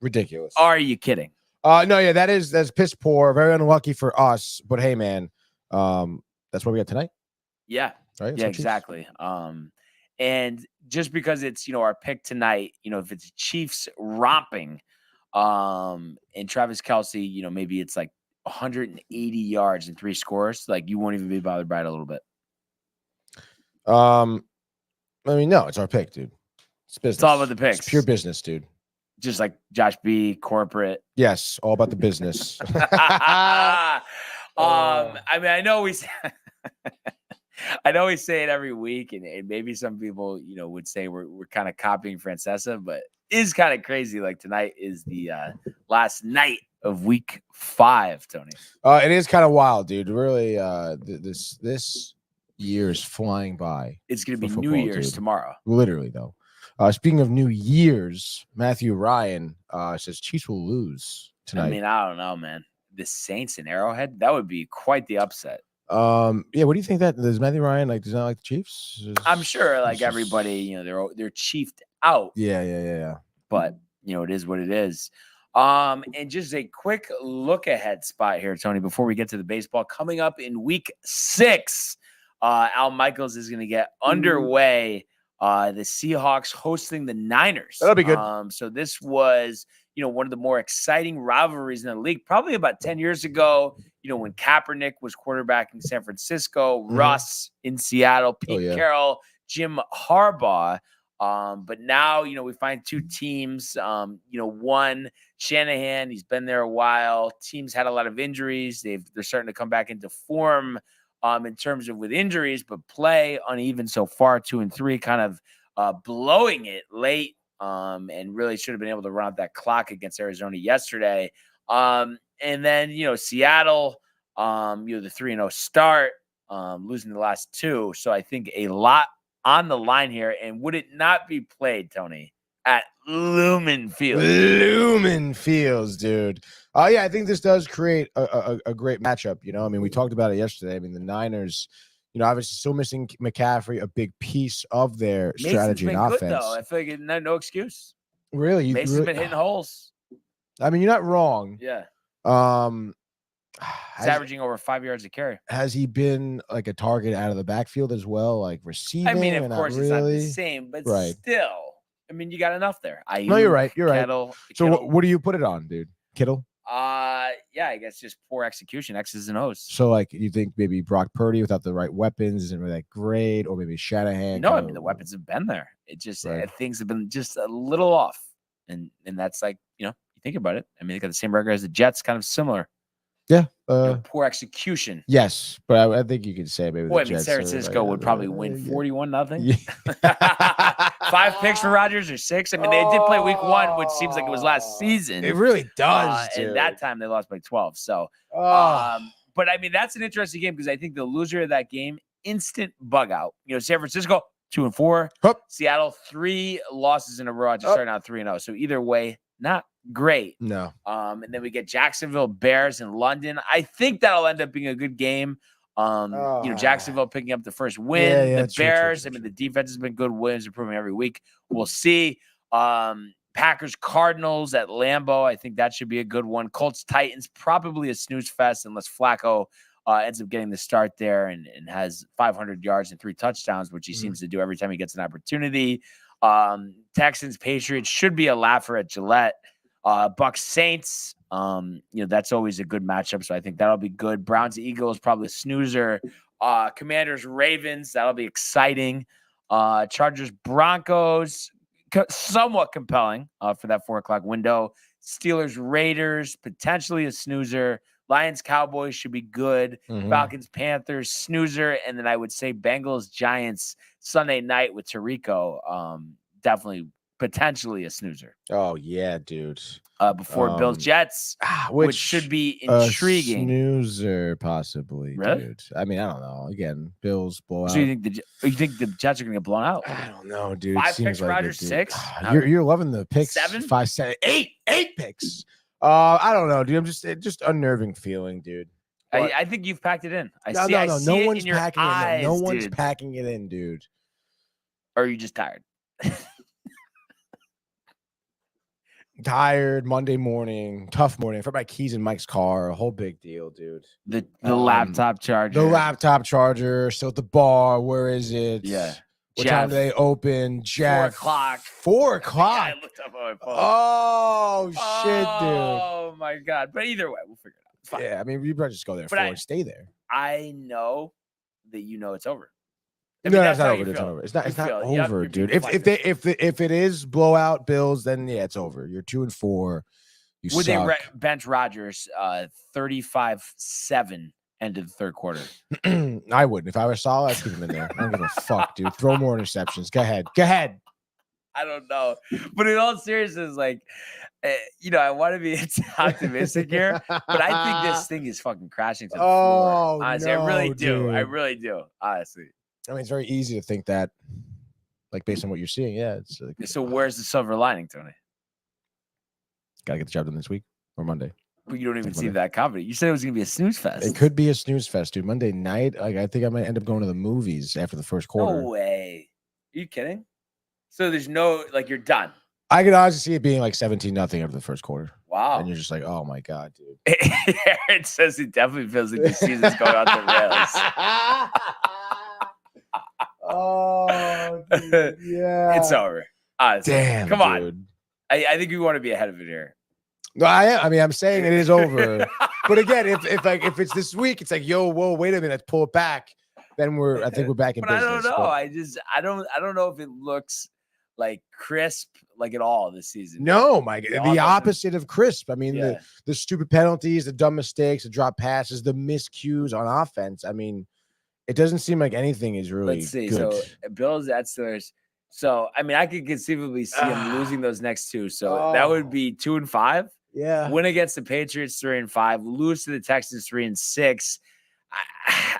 Ridiculous. Are you kidding? No, yeah, that's piss poor. Very unlucky for us. But hey, man, that's what we got tonight, Yeah. right? Yeah, exactly. And just because it's our pick tonight, if it's Chiefs romping, and Travis Kelce, maybe it's like 180 yards and 3 scores, like you won't even be bothered by it a little bit. I mean, no, it's our pick, dude. It's business. It's all about the picks. It's pure business, dude. Just like Josh B, corporate. Yes, all about the business. I mean, I know we say it every week, and maybe some people, would say we're kind of copying Francesa, but it is kind of crazy. Like tonight is the last night of week 5, Tony. It is kind of wild, dude. Really, this year is flying by. It's going to be for New football, Year's dude. tomorrow. Literally, though. Speaking of New Year's, Matthew Ryan says Chiefs will lose tonight. I mean, I don't know, man. The Saints and Arrowhead, that would be quite the upset. Yeah, what do you think that does Matthew Ryan does not like the Chiefs? I'm sure like everybody, they're chiefed out. Yeah. But it is what it is. And just a quick look ahead spot here, Tony, before we get to the baseball. Coming up in week 6, Al Michaels is going to get underway. The Seahawks hosting the Niners. That'll be good. So this was, one of the more exciting rivalries in the league, probably about 10 years ago, when Kaepernick was quarterbacking San Francisco, Russ in Seattle, Pete Carroll, Jim Harbaugh. But now, we find 2 teams, one Shanahan, he's been there a while. Teams had a lot of injuries. They're starting to come back into form. In terms of with injuries, but play uneven so far, 2 and 3, kind of blowing it late, and really should have been able to run out that clock against Arizona yesterday. And then, Seattle, the 3-0 start, losing the last 2. So I think a lot on the line here. And would it not be played, Tony, at Lumen Field? Lumen Fields, dude. Yeah, I think this does create a great matchup. I mean, we talked about it yesterday. I mean, the Niners, obviously still missing McCaffrey, a big piece of their strategy and offense. Good, though. I feel like no excuse. Really, Mason's been hitting holes. I mean, you're not wrong. Yeah. He's averaging over 5 yards a carry. Has he been like a target out of the backfield as well, like receiving? I mean, of course, it's not the really? same, but Right. still. I mean, you got enough there. No, you're right. You're right. Kittle. So what do you put it on, dude? Kittle? Yeah, I guess just poor execution, X's and O's. So, like, you think maybe Brock Purdy without the right weapons isn't really that great, or maybe Shanahan? No, I mean, the weapons have been there. It just things have been just a little off, and that's like, you think about it. I mean, they got the same record as the Jets, kind of similar. Yeah. Poor execution. Yes, but I think you could say maybe. Boy, I mean, San Francisco would probably win 41-0. Yeah. 5 picks for Rodgers or 6. I mean, they did play week 1, which seems like it was last season. It really does. And that time they lost by 12. So, but I mean, that's an interesting game because I think the loser of that game, instant bug out. San Francisco 2-4. Hup. Seattle 3 losses in a row after starting out 3-0. So either way, not great. No. And then we get Jacksonville Bears in London. I think that'll end up being a good game. Jacksonville picking up the first win. Yeah, the true, Bears, true. I mean, the defense has been good. Williams improving every week. We'll see. Packers Cardinals at Lambeau. I think that should be a good one. Colts Titans, probably a snooze fest unless Flacco ends up getting the start there and has 500 yards and 3 touchdowns, which he seems to do every time he gets an opportunity. Texans Patriots should be a laugher at Gillette. Bucks Saints, that's always a good matchup, so I think that'll be good. Browns Eagles, probably a snoozer. Commanders Ravens, that'll be exciting. Chargers Broncos, somewhat compelling for that 4:00 window. Steelers Raiders, potentially a snoozer. Lions Cowboys should be good. Falcons Panthers, snoozer. And then I would say Bengals Giants Sunday night with Tirico, definitely potentially a snoozer. Oh yeah, dude. Before Bills Jets, which should be intriguing. Snoozer, possibly, Really? dude. I mean, I don't know. Again, Bills blow out. So you think the Jets are going to get blown out? I don't know, dude. 5 Seems picks, like Rodgers, it, dude. 6? You're loving the picks. 7? 5, 7, 8 picks. I don't know, dude. I'm just unnerving feeling, dude. I think you've packed it in. I see No it one's in your packing eyes, it in. No one's dude. packing it in, dude. Or are you just tired? Tired Monday morning, tough morning. I forgot my keys in Mike's car. A whole big deal, dude. The laptop charger. The laptop charger. Still at the bar. Where is it? Yeah. What time do they open? Jeff. 4:00. 4 Yeah, o'clock. I looked up on my phone. Oh shit, Oh my god! But either way, we'll figure it out. It's dude. fine. Yeah, I mean, you better just go there But and stay there. I know that it's over. I No, mean, it's that's not how over. you It's feel. not over. It's not. You It's not feel it. Yep, over, you're dude. being If it is blowout Bills, then yeah, it's over. You're 2-4. You Would suck. they bench Rodgers 35-7 end of the third quarter? I wouldn't. If I were Salah, I'd keep him in there. I don't give a fuck, dude. Throw more interceptions. Go ahead. I don't know, but in all seriousness, like, I want to be optimistic here, but I think this thing is fucking crashing to the floor. Honestly, I really do. I really do. Honestly. I mean, it's very easy to think that, like, based on what you're seeing. Yeah. It's like, So where's the silver lining, Tony? gotta get the job done this week or Monday. But you don't even Like seem Monday. that confident. You said it was gonna be a snooze fest. It could be a snooze fest, dude. Monday night, like, I think I might end up going to the movies after the first quarter. No way. Are you kidding? So there's no, like, you're done. I could honestly see it being like 17-0 after the first quarter. Wow. And you're just like, oh my God, dude. Aaron says it definitely feels like the season's going off the rails. Oh, dude. Yeah. It's over. Honestly. Damn. Come on. dude. I think we want to be ahead of it here. No, I am. I mean, I'm saying it is over. But again, if it's this week, it's like, yo, whoa, wait a minute, let's pull it back. Then I think we're back in But business. I don't know. I don't know if it looks like crisp like at all this season. No, Mike. The offense- opposite of crisp. I mean, Yeah. the stupid penalties, the dumb mistakes, the drop passes, the miscues on offense. I mean, it doesn't seem like anything is really Let's see. good. So Bills at Steelers. So I mean, I could conceivably see them losing those next two. So that would be 2-5. Yeah. Win against the Patriots 3-5. Lose to the Texans 3-6.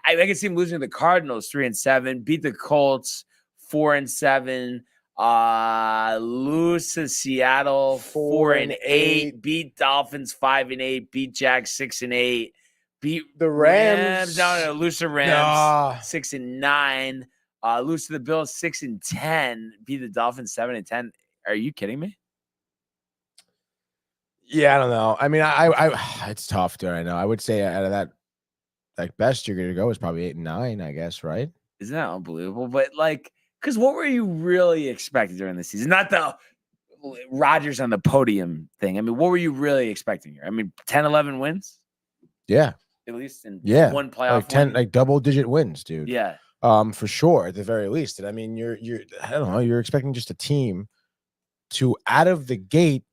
I can see them losing to the Cardinals 3-7. Beat the Colts 4-7. Lose to Seattle 4-8. Beat Dolphins 5-8. Beat Jags 6-8. Beat The Rams. No, lose to Rams Nah. 6-9. Lose to the Bills 6-10. Beat the Dolphins 7-10. Are you kidding me? Yeah, I don't know. I mean, I it's tough, dude. I know. I would say out of that, like, best you're gonna go is probably 8-9, I guess, right? Isn't that unbelievable? But like, because what were you really expecting during the season? Not the Rodgers on the podium thing. I mean, what were you really expecting here? I mean, 10, 11 wins Yeah, at least, in one like playoff 10, win. like double-digit wins, dude. Yeah, For sure, at the very least. And I mean, you're I don't know, you're expecting just a team to out of the gate,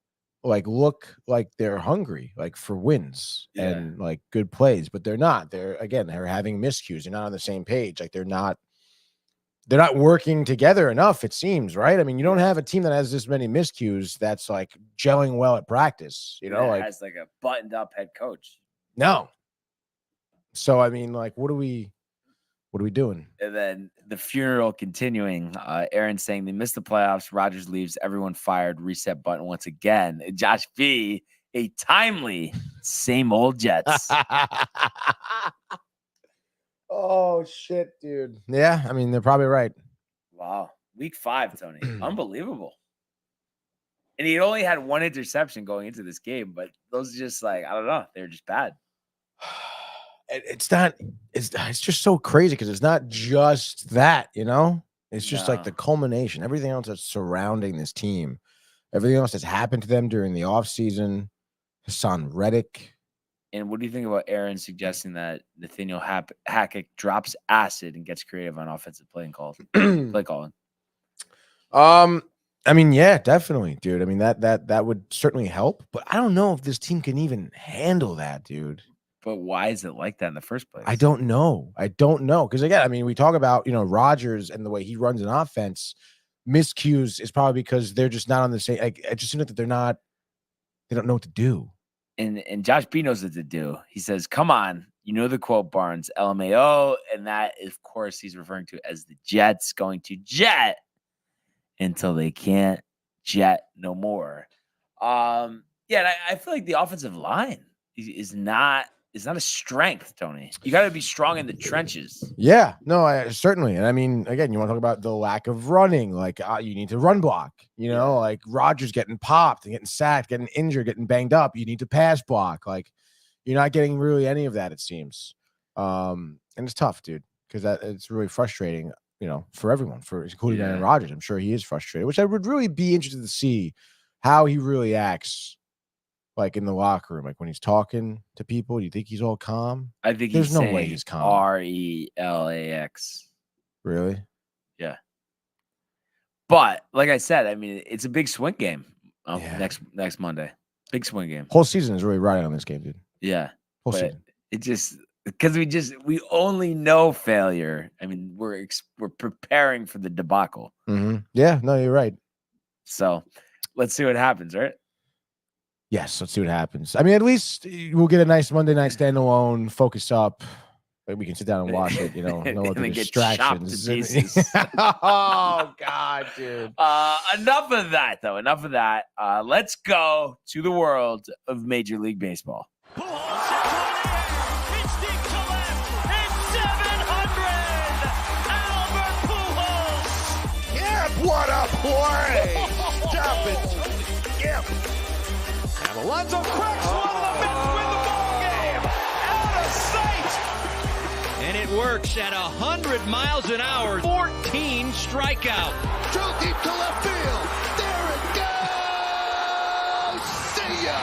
like, look like they're hungry, like, for wins and like good plays, but they're not. They're having miscues. They're not on the same page. Like, they're not working together enough, it seems, right? I mean, you don't have a team that has this many miscues that's like gelling well at practice, you know, that like, has like a buttoned up head coach. no. So I mean, like, what do we What are we doing? And then the funeral continuing. Aaron saying they missed the playoffs. Rodgers leaves. Everyone fired. Reset button once again. And Josh B, a timely same old Jets. Oh shit, dude. Yeah, I mean they're probably right. Wow. Week 5, Tony. Unbelievable. And he only had 1 interception going into this game, but those are just like, I don't know. They're just bad. It's not. It's just so crazy because it's not just that, you know. It's just like the No. culmination. Everything else that's surrounding this team, everything else that's happened to them during the offseason. Hassan Reddick. And what do you think about Aaron suggesting that Nathaniel Hackett drops acid and gets creative on offensive play calling? I mean, yeah, definitely, dude. I mean that would certainly help, but I don't know if this team can even handle that, dude. But why is it like that in the first place? I don't know. Because again, I mean, we talk about, Rodgers and the way he runs an offense. Miscues is probably because they're just not on the same. Like, it just seems like that they don't know what to do. And Josh B knows what to do. He says, "Come on, you know the quote, Barnes, LMAO," and that, of course, he's referring to as the Jets going to jet until they can't jet no more. Yeah, and I feel like the offensive line is not a strength, Tony. You got to be strong in the trenches. Yeah, no, I certainly. And I mean, again, you want to talk about the lack of running. Like, you need to run block. Like Rodgers getting popped and getting sacked, getting injured, getting banged up. You need to pass block. Like, you're not getting really any of that, it seems. And it's tough, dude, because it's really frustrating. For everyone, including Aaron Rodgers. I'm sure he is frustrated, which I would really be interested to see how he really acts. Like in the locker room, like when he's talking to people, do you think he's all calm? I think there's no way he's calm. RELAX. Really? Yeah. But like I said, I mean, it's a big swing game next Monday. Big swing game. Whole season is really riding on this game, dude. Yeah. Whole season. It just because we only know failure. I mean, we're preparing for the debacle. Mm-hmm. Yeah. No, you're right. So let's see what happens, right? Yes, let's see what happens. I mean, at least we'll get a nice Monday night standalone, focus up. We can sit down and watch it, no other distractions. Oh, God, dude. Enough of that, though. Enough of that. Let's go to the world of Major League Baseball. It's deep to left. It's 700. Albert Pujols. Yeah, what a play! Stop it. Yep. Alonso cracks one of the Mets win the ball game. Out of sight. And it works at 100 miles an hour. 14 strikeout. Too deep to left field. There it goes. See ya.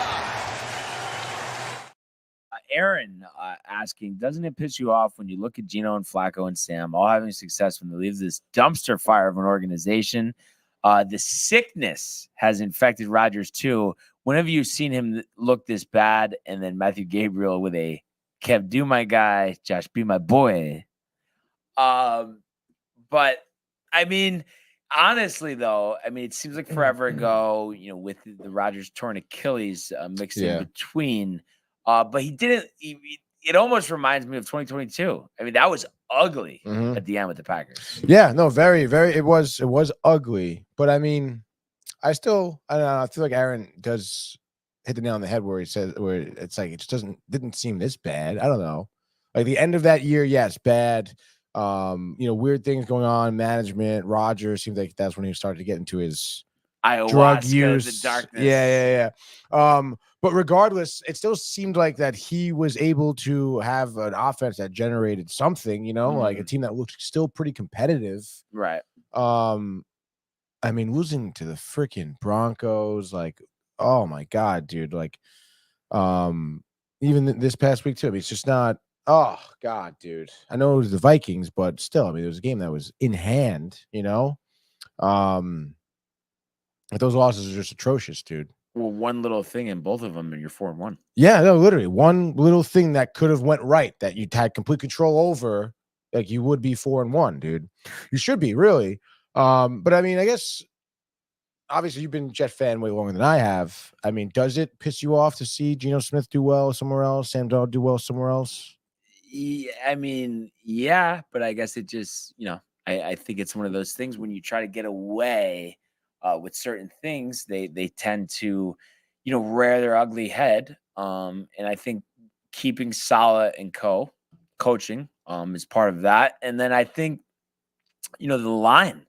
Aaron asking, doesn't it piss you off when you look at Gino and Flacco and Sam all having success when they leave this dumpster fire of an organization? The sickness has infected Rodgers too. When have you seen him look this bad? And then Matthew Gabriel with a Kev, do my guy, Josh, be my boy. But I mean, honestly, though, I mean, it seems like forever ago, with the Rodgers torn Achilles mixed in between. But he didn't. It almost reminds me of 2022. I mean, that was ugly at the end with the Packers. Yeah, no, very, very. It was ugly. But I mean, I don't know. I feel like Aaron does hit the nail on the head where he says where it's like it just didn't seem this bad. I don't know. Like the end of that year, yes, bad. Weird things going on. Management, Rodgers seems like that's when he started to get into his drug use. The darkness. Yeah. But regardless, it still seemed like that he was able to have an offense that generated something, like a team that looked still pretty competitive. Right. I mean, losing to the freaking Broncos, like, oh my God, dude. Like, even this past week too. I mean, it's just not. Oh God, dude. I know it was the Vikings, but still, I mean, it was a game that was in hand. But those losses are just atrocious, dude. Well, one little thing in both of them, and you're 4-1. Yeah, no, literally one little thing that could have went right that you had complete control over, like you would be 4-1, dude. You should be really. But I mean, I guess obviously you've been a Jet fan way longer than I have. I mean, does it piss you off to see Geno Smith do well somewhere else, Sam Darnold do well somewhere else? I mean, yeah, but I guess it just, I think it's one of those things when you try to get away with certain things, they tend to, rear their ugly head. And I think keeping Salah and coaching is part of that. And then I think, the line.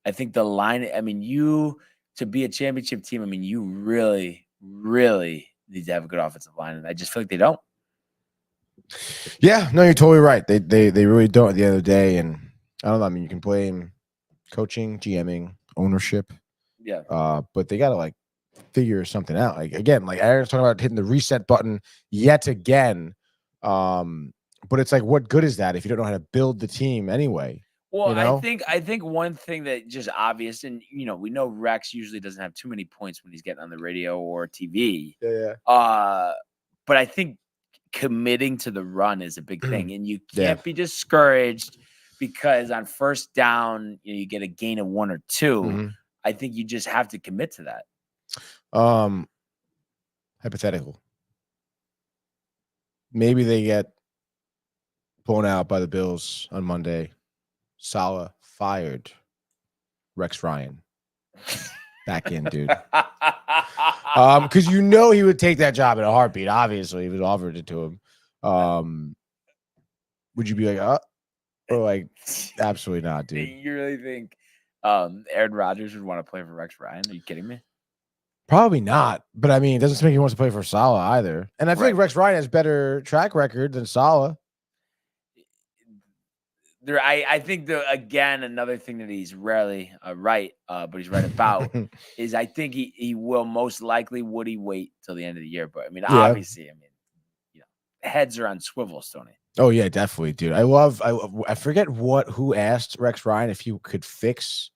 I think the line, I mean, to be a championship team, I mean, you really, really need to have a good offensive line. And I just feel like they don't. Yeah, no, you're totally right. They really don't at the end of the day. And I don't know. I mean, you can blame coaching, GMing, ownership. Yeah. But they gotta like figure something out. Like again, like Aaron's talking about hitting the reset button yet again. But it's like, what good is that if you don't know how to build the team anyway? Well, I think one thing that just obvious, and we know Rex usually doesn't have too many points when he's getting on the radio or TV. Yeah. But I think committing to the run is a big thing, and you Yeah. can't be discouraged because on first down, you get a gain of 1 or 2. Mhm. I think you just have to commit to that. Hypothetical. Maybe they get blown out by the Bills on Monday. Salah fired. Rex Ryan back in, dude. Because he would take that job in a heartbeat. Obviously, if it offered it to him. Would you be like, or like, absolutely not, dude? You really think Aaron Rodgers would want to play for Rex Ryan? Are you kidding me? Probably not. But I mean, it doesn't seem like he wants to play for Salah either. And I feel like Rex Ryan has better track record than Salah. I think again, another thing that he's rarely right, but he's right about is I think he will most likely wait till the end of the year. But I mean, obviously, heads are on swivels, Tony. Oh yeah, definitely, dude. I forget who asked Rex Ryan if he could fix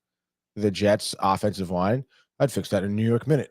the Jets' offensive line. I'd fix that in a New York minute.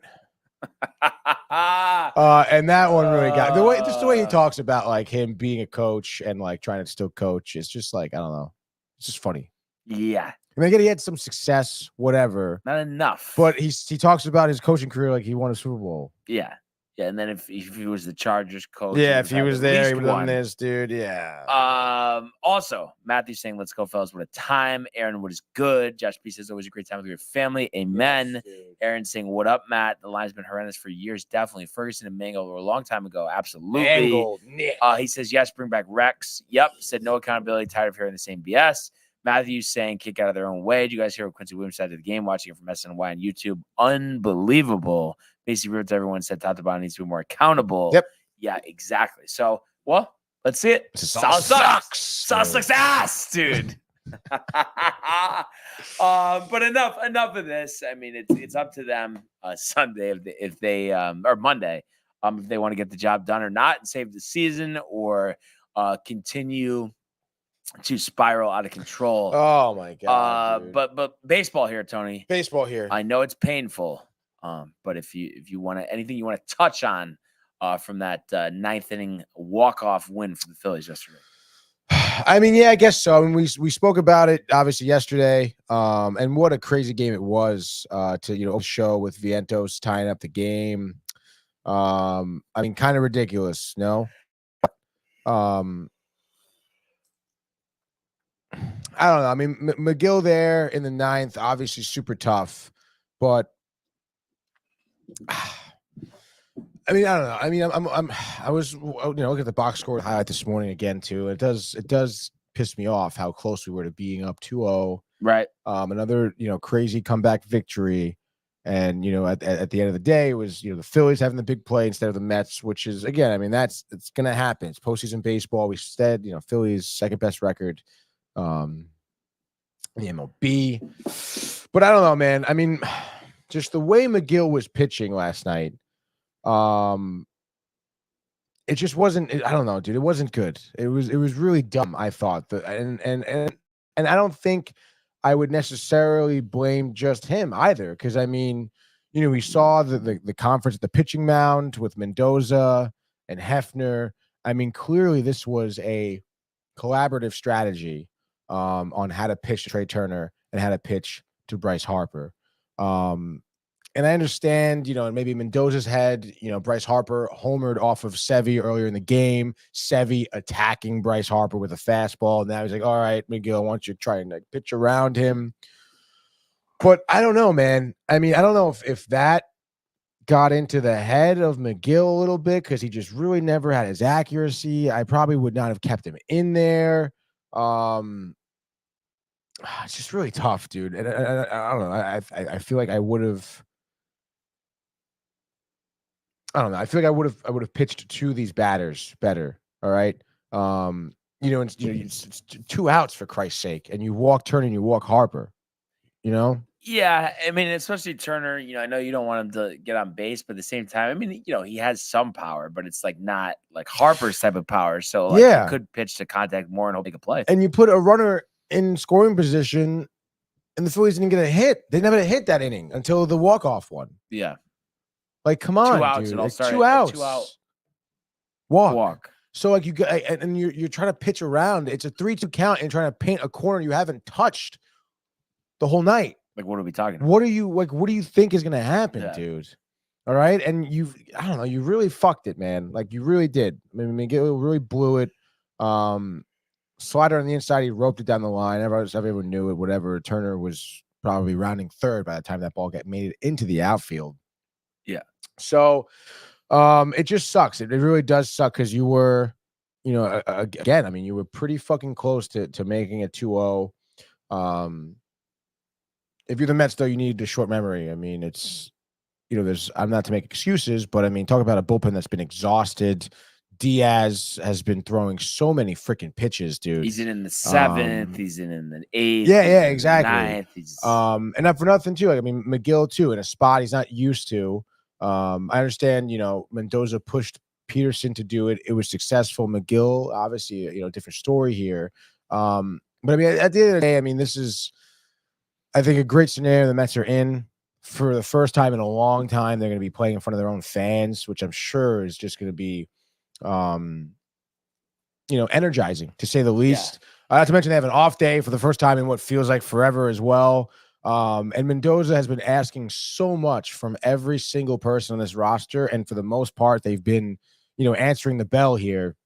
And that one really got the way he talks about like him being a coach and like trying to still coach. It's just like, I don't know. It's just funny. Yeah. I mean, again, he had some success, whatever. Not enough. But he talks about his coaching career like he won a Super Bowl. Yeah. Yeah, and then if he was the Chargers coach, if he was there, he would have done this, dude. Yeah. Also, Matthew's saying, "Let's go, fellas! What a time!" Aaron, what is good? Josh P says, "Always a great time with your family." Amen. Yes, Aaron saying, "What up, Matt? The line's been horrendous for years. Definitely Ferguson and Mangle were a long time ago. Absolutely." He says, "Yes, bring back Rex." Yep. Said no accountability. Tired of hearing the same BS. Matthew's saying, "Kick out of their own way." Do you guys hear what Quincy Williams said to the game? Watching it from SNY on YouTube, unbelievable. Basically, everyone said top to bottom needs to be more accountable. Yep. Yeah, exactly. So, well, let's see it. Salah sucks. Salah sucks ass, dude. But enough of this. I mean, it's up to them Sunday if they or Monday if they want to get the job done or not and save the season or continue to spiral out of control. Oh my god. But baseball here, Tony. Baseball here. I know it's painful. But if you want anything you want to touch on from that ninth inning walk-off win for the Phillies yesterday. I mean, yeah, I guess so. I mean, we spoke about it obviously yesterday. And what a crazy game it was to show with Vientos tying up the game. I mean, kind of ridiculous, no? I don't know. I mean, McGill there in the ninth, obviously super tough, but I mean, I don't know. I mean, I was looking at the box score highlight this morning again too. It does piss me off how close we were to being up 2-0. Right. Another crazy comeback victory, and at the end of the day, it was the Phillies having the big play instead of the Mets, which is again, I mean, it's gonna happen. It's postseason baseball. We said Phillies second best record, in the MLB, but I don't know, man. I mean, just the way McGill was pitching last night, it just wasn't. I don't know, dude. It wasn't good. It was really dumb. I thought and I don't think I would necessarily blame just him either, because I mean, we saw the conference at the pitching mound with Mendoza and Hefner. I mean, clearly this was a collaborative strategy on how to pitch to Trey Turner and how to pitch to Bryce Harper. And I understand, and maybe Mendoza's had, Bryce Harper homered off of Sevy earlier in the game. Sevy attacking Bryce Harper with a fastball. And now he's like, all right, McGill, I want you to try and like pitch around him. But I don't know, man. I mean, I don't know if that got into the head of McGill a little bit because he just really never had his accuracy. I probably would not have kept him in there. It's just really tough, dude. And I don't know. I feel like I would have. I don't know. I feel like I would have pitched to these batters better. All right. It's 2 outs for Christ's sake, and you walk Turner and you walk Harper. Yeah, I mean, especially Turner. I know you don't want him to get on base, but at the same time, I mean, he has some power, but it's like not like Harper's type of power. So like, Yeah, he could pitch to contact more and he'll make a play. and you put a runner in scoring position, and the Phillies didn't get a hit. They never hit that inning until the walk-off one. Yeah, like come on, 2 outs, dude. and I'll Like, start 2 outs. 2 out Walk. So like you go, and you're trying to pitch around. It's a 3-2 count, and trying to paint a corner you haven't touched the whole night. Like, what are we talking about? What do you think is going to happen, Yeah. dude? All right. And I don't know, you really fucked it, man. Like you really did. I mean, McGill really blew it. Slider on the inside, he roped it down the line. Everyone knew it, whatever. Turner was probably rounding third by the time that ball made it into the outfield. Yeah. So it just sucks. It really does suck because you were, again, I mean, you were pretty fucking close to making it 2-0. If you're the Mets, though, you need a short memory. I mean, it's, I'm not to make excuses, but I mean, talk about a bullpen that's been exhausted. Diaz has been throwing so many freaking pitches, dude. He's in the 7th. He's in the 8th. Yeah, exactly. 9th. And not for nothing, too. Like, I mean, McGill, too, in a spot he's not used to. I understand, Mendoza pushed Peterson to do it. It was successful. McGill, obviously, different story here. But I mean, at the end of the day, I mean, this is, I think, a great scenario the Mets are in. For the first time in a long time, they're going to be playing in front of their own fans, which I'm sure is just going to be, energizing, to say the least. Yeah. Not to mention they have an off day for the first time in what feels like forever as well. And Mendoza has been asking so much from every single person on this roster, and for the most part, they've been, answering the bell here.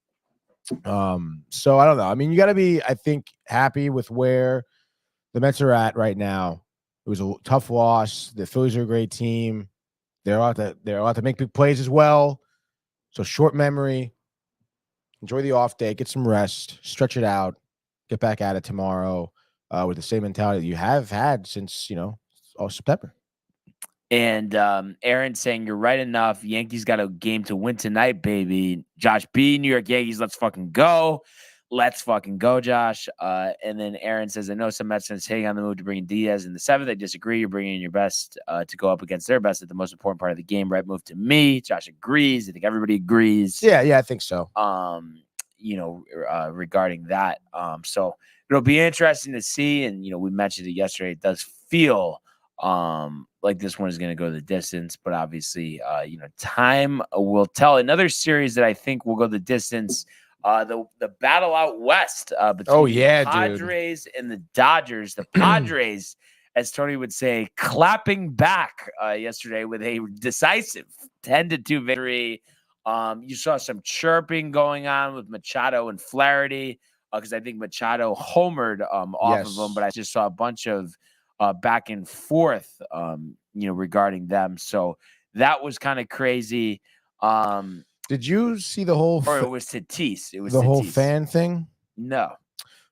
So I don't know. I mean, you got to be, I think, happy with where the Mets are at right now. It was a tough loss. The Phillies are a great team. They're allowed to make big plays as well. So short memory. Enjoy the off day. Get some rest. Stretch it out. Get back at it tomorrow with the same mentality that you have had since, all September. And Aaron saying, you're right enough. Yankees got a game to win tonight, baby. Josh B, New York Yankees, let's fucking go. Let's fucking go, Josh. And then Aaron says, I know some Mets fans hitting on the move to bring in Diaz in the 7th. I disagree. You're bringing in your best to go up against their best at the most important part of the game. Right move to me. Josh agrees. I think everybody agrees. Yeah, I think so. Regarding that. So it'll be interesting to see. And, we mentioned it yesterday. It does feel like this one is going to go the distance, but obviously, time will tell. Another series that I think will go the distance, the battle out west between the Padres and the Dodgers. The Padres, as Tony would say, clapping back yesterday with a decisive 10-2 victory. You saw some chirping going on with Machado and Flaherty because I think Machado homered off of them, but I just saw a bunch of back and forth, regarding them. So that was kind of crazy. Did you see the whole? Or it was Tatis. It was the Tatis. whole fan thing. No.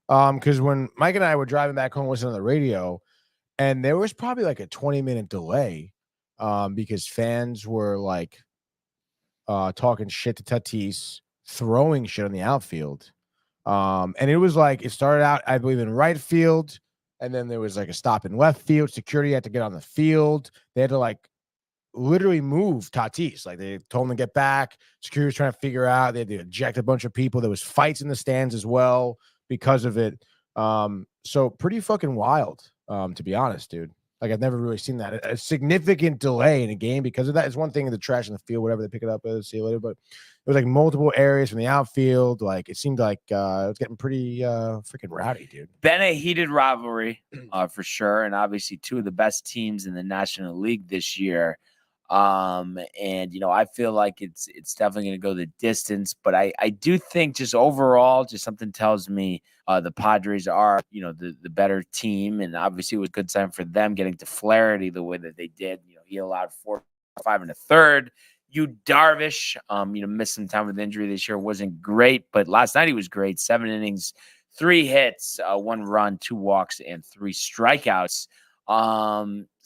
Because when Mike and I were driving back home, listening on the radio, and there was probably like a 20-minute delay, because fans were like talking shit to Tatis, throwing shit on the outfield, and it was like it started out, I believe, in right field. And then there was like a stop in left field. Security had to get on the field. They had to like literally move Tatis. Like they told him to get back. Security was trying to figure out. They had to eject a bunch of people. There was fights in the stands as well because of it. So pretty fucking wild, to be honest, dude. Like I've never really seen that. A significant delay in a game because of that. It's one thing in the trash in the field, whatever they pick it up, see you later. But it was like multiple areas from the outfield. Like it seemed like it was getting pretty freaking rowdy, dude. Been a heated rivalry for sure, and obviously two of the best teams in the National League this year. And I feel like it's definitely going to go the distance, but I do think just overall, just something tells me the Padres are, the better team, and obviously it was a good sign for them getting to Flaherty the way that they did. He allowed 4 or 5 in the third. Darvish, missed some time with injury this year, wasn't great, but last night he was great. 7 innings, 3 hits, 1 run, 2 walks, and 3 strikeouts.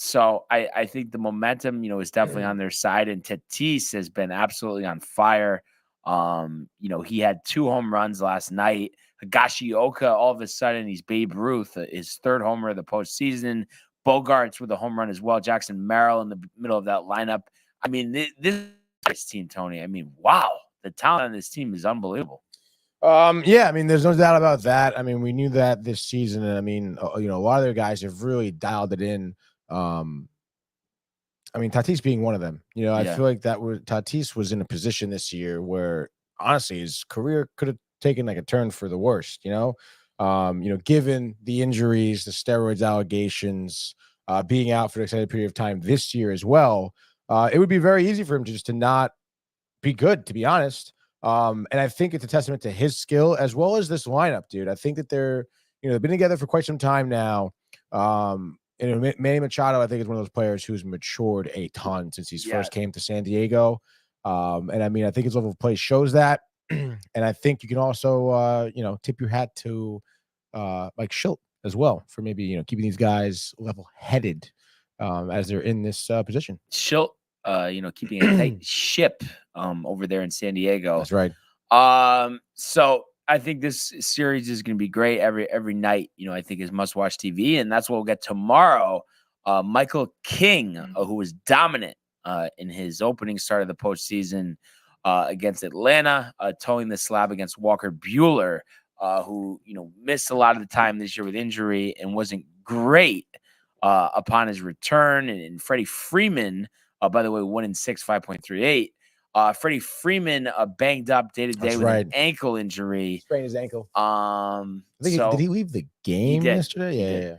So I think the momentum, is definitely on their side, and Tatis has been absolutely on fire. He had 2 home runs last night. Higashioka, all of a sudden, he's Babe Ruth, his 3rd homer of the postseason. Bogarts with a home run as well. Jackson Merrill in the middle of that lineup. I mean, this team, Tony, wow, the talent on this team is unbelievable. Yeah, there's no doubt about that. We knew that this season, and a lot of their guys have really dialed it in. Tatis being one of them. I feel like Tatis was in a position this year where honestly his career could have taken like a turn for the worst. Given the injuries, the steroids allegations, being out for an extended period of time this year as well, it would be very easy for him to not be good, to be honest. And I think it's a testament to his skill as well as this lineup, dude. I think that they've been together for quite some time now. Manny Machado, I think, is one of those players who's matured a ton since he's first came to San Diego. And I think his level of play shows that. And I think you can also, tip your hat to like Schilt as well for maybe, keeping these guys level-headed as they're in this position. Schilt, keeping a tight ship over there in San Diego. That's right. So I think this series is going to be great every night. I think is must-watch TV, and that's what we'll get tomorrow. Michael King, who was dominant in his opening start of the postseason against Atlanta, towing the slab against Walker Buehler, who missed a lot of the time this year with injury and wasn't great upon his return. And Freddie Freeman, by the way, 1-6, 5.38. Freddie Freeman banged up day to day with an ankle injury. Sprained his ankle. Did he leave the game yesterday? Yeah.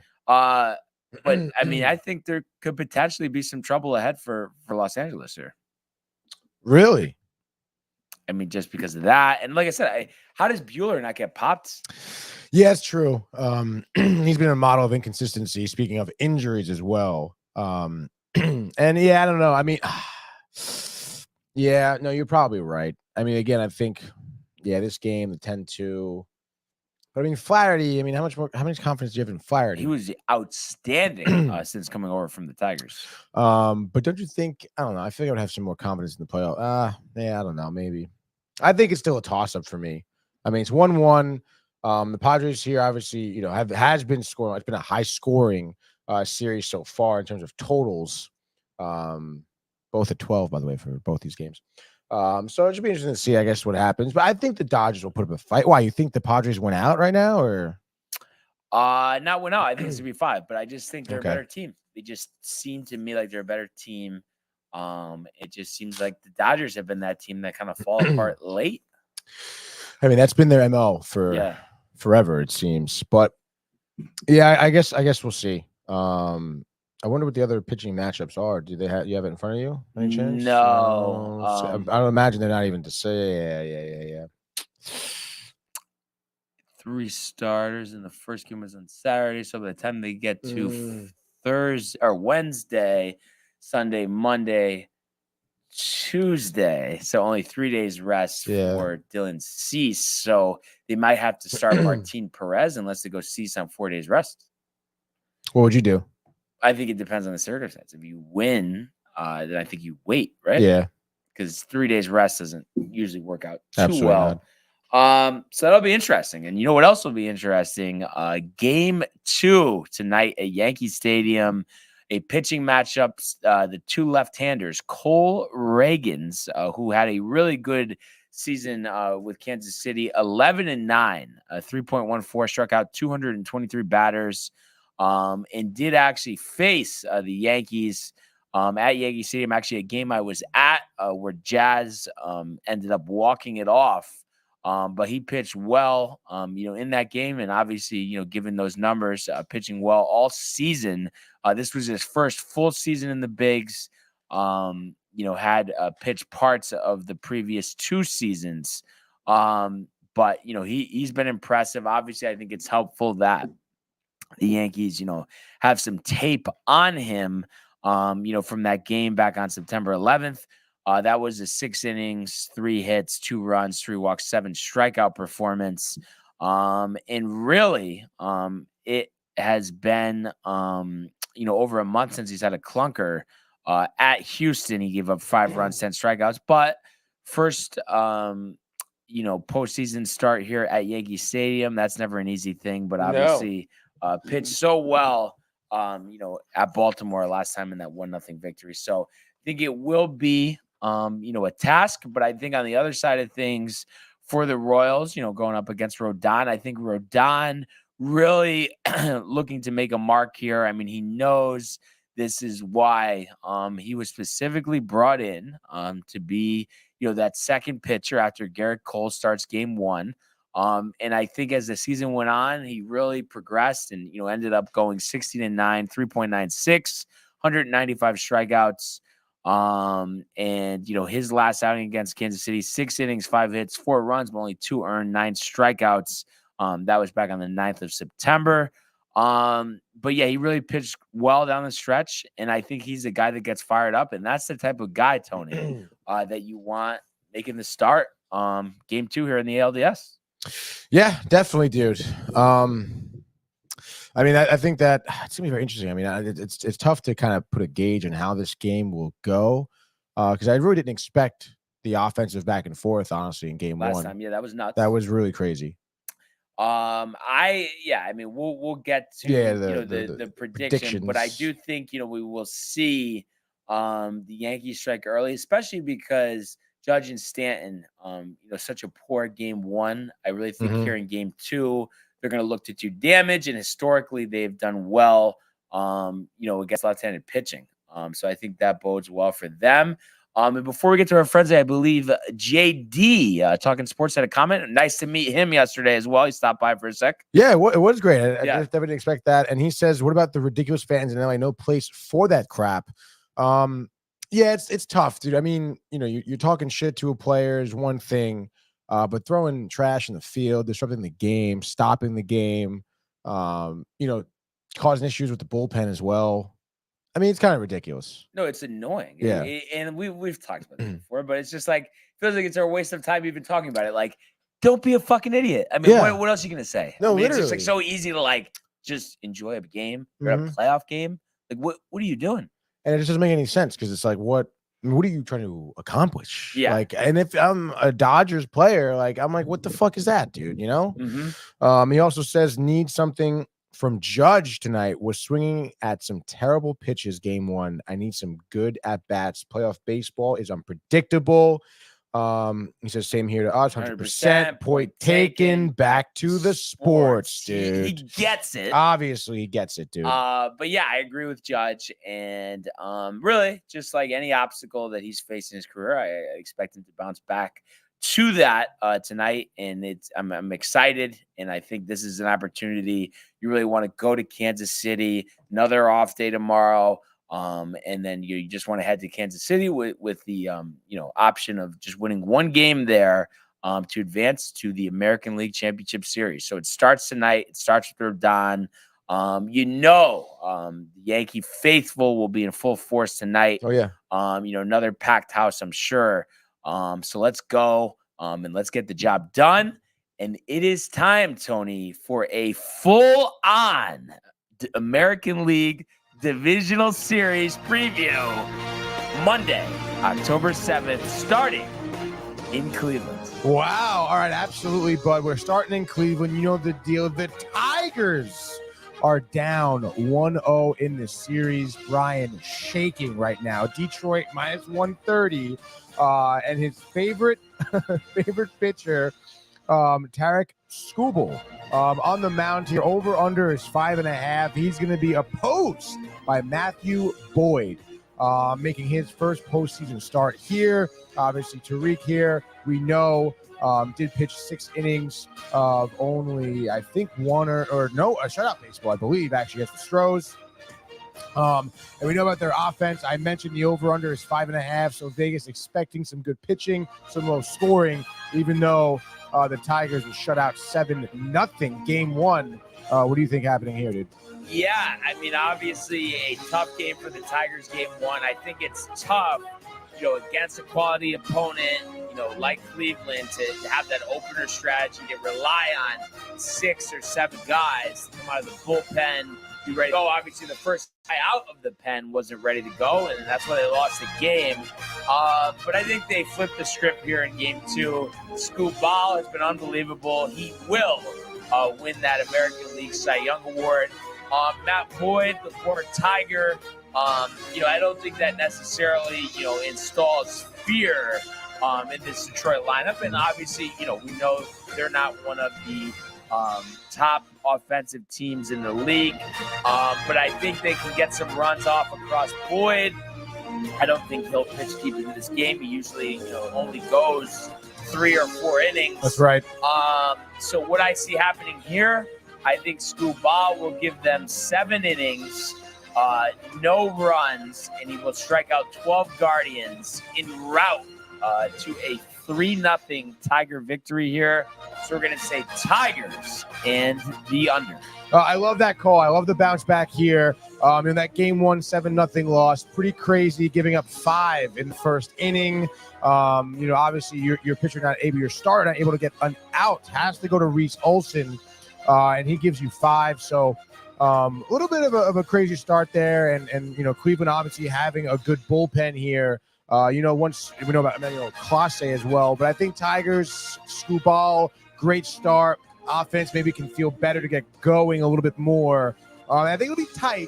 But I think there could potentially be some trouble ahead for Los Angeles here. Really? Just because of that. And like I said, how does Buehler not get popped? Yeah, it's true. He's been a model of inconsistency. Speaking of injuries as well. And yeah, I don't know. Yeah, no, you're probably right. Again, I think, this game, the 10-2. But Flaherty, how much confidence do you have in Flaherty? He was outstanding since coming over from the Tigers. But don't you think, I don't know, I feel like I would have some more confidence in the playoff. Yeah, I don't know, maybe. I think it's still a toss-up for me. It's 1-1. The Padres here, obviously, has been scoring. It's been a high-scoring series so far in terms of totals. Both at 12, by the way, for both these games. So it should be interesting to see, I guess, what happens. But I think the Dodgers will put up a fight. Why, you think the Padres went out right now, or? Not went out. I think it's going to be 5, but I just think they're a better team. They just seem to me like they're a better team. It just seems like the Dodgers have been that team that kind of fall apart late. That's been their MO for forever, it seems. But yeah, I guess we'll see. I wonder what the other pitching matchups are. Do you have it in front of you? Any chance? No. I don't imagine they're not even to say. Yeah. 3 starters, and the first game was on Saturday. So by the time they get to Thursday or Wednesday, Sunday, Monday, Tuesday, so only 3 days rest for Dylan Cease. So they might have to start Martin Perez unless they go Cease on 4 days rest. What would you do? I think it depends on the circumstance. If you win, then I think you wait, right? Yeah. Because 3 days rest doesn't usually work out too Absolutely well. Not. So that'll be interesting. And you know what else will be interesting? Game 2 tonight at Yankee Stadium. A pitching matchup, the 2 left-handers, Cole Reagans, who had a really good season with Kansas City, 11-9, 3.14, struck out 223 batters. and did actually face the Yankees at Yankee Stadium. Actually, a game I was at where Jazz ended up walking it off. But he pitched well, in that game. And obviously, given those numbers, pitching well all season. This was his first full season in the bigs. Had pitched parts of the previous 2 seasons. But he's been impressive. Obviously, I think it's helpful that the Yankees, have some tape on him, from that game back on September 11th. That was a 6 innings, 3 hits, 2 runs, 3 walks, 7 strikeout performance. And really, it has been, over a month since he's had a clunker. At Houston, he gave up 5 runs, 10 strikeouts. But first, postseason start here at Yankee Stadium. That's never an easy thing, but obviously pitched so well, at Baltimore last time in that 1-0 victory. So I think it will be, a task, but I think on the other side of things for the Royals, going up against Rodon, I think Rodon really looking to make a mark here. I mean, he knows this is why he was specifically brought in to be, that second pitcher after Garrett Cole starts game 1. And I think as the season went on, he really progressed and, ended up going 16-9, 3.96, 195 strikeouts. And his last outing against Kansas City, 6 innings, 5 hits, 4 runs, but only 2 earned, 9 strikeouts. That was back on the 9th of September. But yeah, he really pitched well down the stretch, and I think he's a guy that gets fired up, and that's the type of guy, Tony, that you want making the start game 2 here in the ALDS. Yeah, definitely, dude. I mean, I think that it's gonna be very interesting. I mean, it's tough to kind of put a gauge on how this game will go, because I really didn't expect the offensive back and forth, honestly, in game 1. Last time, yeah, that was nuts. That was really crazy. We'll get to the prediction, but I do think we will see the Yankees strike early, especially because Judge and Stanton, such a poor game 1. I really think here in game 2 they're going to look to do damage, and historically they've done well, against left-handed pitching. So I think that bodes well for them. And before we get to our friends, I believe JD Talking Sports had a comment. Nice to meet him yesterday as well. He stopped by for a sec. Yeah, it was great. I definitely didn't expect that. And he says, "What about the ridiculous fans in LA? No place for that crap." Yeah, it's tough, dude. I mean, you're talking shit to a player is one thing. But throwing trash in the field, disrupting the game, stopping the game, causing issues with the bullpen as well. I mean, it's kind of ridiculous. No, it's annoying. Yeah. And we've talked about this before, but it's just like, feels like it's a waste of time even talking about it. Like, don't be a fucking idiot. I mean, what else are you going to say? No, literally. It's just like so easy to just enjoy a game or a playoff game. Like, what are you doing? And it just doesn't make any sense because it's like, what are you trying to accomplish? Yeah. And if I'm a Dodgers player, I'm like, what the fuck is that, dude? He also says need something from Judge tonight. Was swinging at some terrible pitches game 1. I need some good at bats. Playoff baseball is unpredictable. He says same here to us. 100% point taken. Back to the sports, dude. He gets it. Obviously, he gets it, dude. But yeah, I agree with Judge, and really, just like any obstacle that he's faced in his career, I expect him to bounce back to that tonight. And I'm excited, and I think this is an opportunity. You really want to go to Kansas City, another off day tomorrow. And then you just want to head to Kansas City with the option of just winning one game there to advance to the American League Championship Series. So it starts tonight. It starts with Rodon. The Yankee faithful will be in full force tonight. Oh yeah. Another packed house, I'm sure. So let's go and let's get the job done. And it is time, Tony, for a full-on American League Divisional Series preview Monday, October 7th, starting in Cleveland. Wow. All right. Absolutely, bud. We're starting in Cleveland. You know the deal. The Tigers are down 1-0 in the series. Brian shaking right now. Detroit minus 130. And his favorite pitcher, Tarek Skubal on the mound here. Over under is 5.5. He's going to be opposed by Matthew Boyd, making his first postseason start here. Obviously, Tariq here, we know, did pitch 6 innings of only, I think, one or no, a shutout baseball, I believe, actually against the Stros. And we know about their offense. I mentioned the over-under is 5.5, so Vegas expecting some good pitching, some low scoring, even though the Tigers were shut out 7-0 game 1. What do you think happening here, dude? Yeah, I mean, obviously a tough game for the Tigers game 1. I think it's tough, against a quality opponent, like Cleveland, to have that opener strategy to rely on 6 or 7 guys to come out of the bullpen, be ready to go. Obviously, the first guy out of the pen wasn't ready to go, and that's why they lost the game. But I think they flipped the script here in game 2. Skubal has been unbelievable. He will win that American League Cy Young Award. Matt Boyd, the former Tiger, I don't think that necessarily, installs fear in this Detroit lineup. And obviously, we know they're not one of the top offensive teams in the league. But I think they can get some runs off across Boyd. I don't think he'll pitch deep into this game. He usually, only goes 3 or 4 innings. That's right. So what I see happening here, I think Skubal will give them 7 innings, no runs, and he will strike out 12 Guardians en route to a 3-0 Tiger victory here. So we're going to say Tigers and the under. I love that call. I love the bounce back here. In that game 1 7-0 loss, pretty crazy, giving up 5 in the first inning. Obviously your pitcher not able, your starter not able to get an out, has to go to Reese Olson, and he gives you 5. So a little bit of a crazy start there, and Cleveland obviously having a good bullpen here. Once we know about Emmanuel Clase as well, but I think Tigers, Skubal, great start. Offense maybe can feel better to get going a little bit more. I think it'll be tight,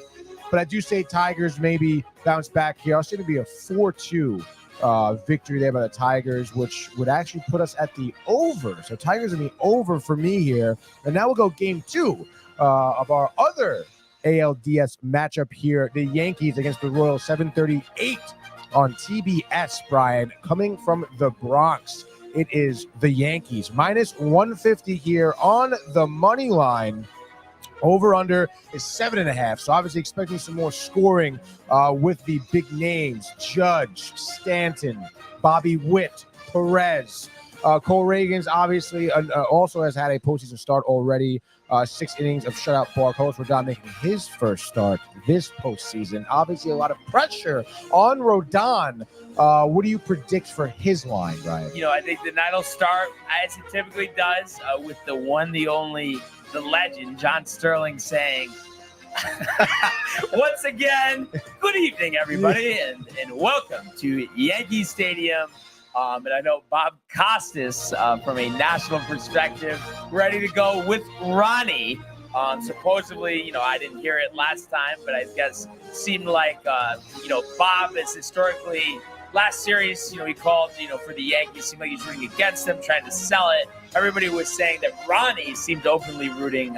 but I do say Tigers maybe bounce back here. I'll say it'll be a 4-2 victory there by the Tigers, which would actually put us at the over. So Tigers in the over for me here. And now we'll go game 2 of our other ALDS matchup here. The Yankees against the Royals, 7:38 on TBS, Brian, coming from the Bronx. It is the Yankees, minus 150 here on the money line. Over-under is 7.5. So obviously expecting some more scoring with the big names: Judge, Stanton, Bobby Witt, Perez. Cole Reagans obviously also has had a postseason start already. 6 innings of shutout ball. Carlos Rodon making his first start this postseason. Obviously a lot of pressure on Rodon. What do you predict for his line, Ryan? I think the night will start as it typically does with the one, the only, the legend, John Sterling, saying, once again, good evening, everybody, and welcome to Yankee Stadium. And I know Bob Costas, from a national perspective, ready to go with Ronnie. Supposedly, I didn't hear it last time, but I guess seemed like, Bob is historically, last series, he called, for the Yankees, seemed like he's rooting against them, trying to sell it. Everybody was saying that Ronnie seemed openly rooting,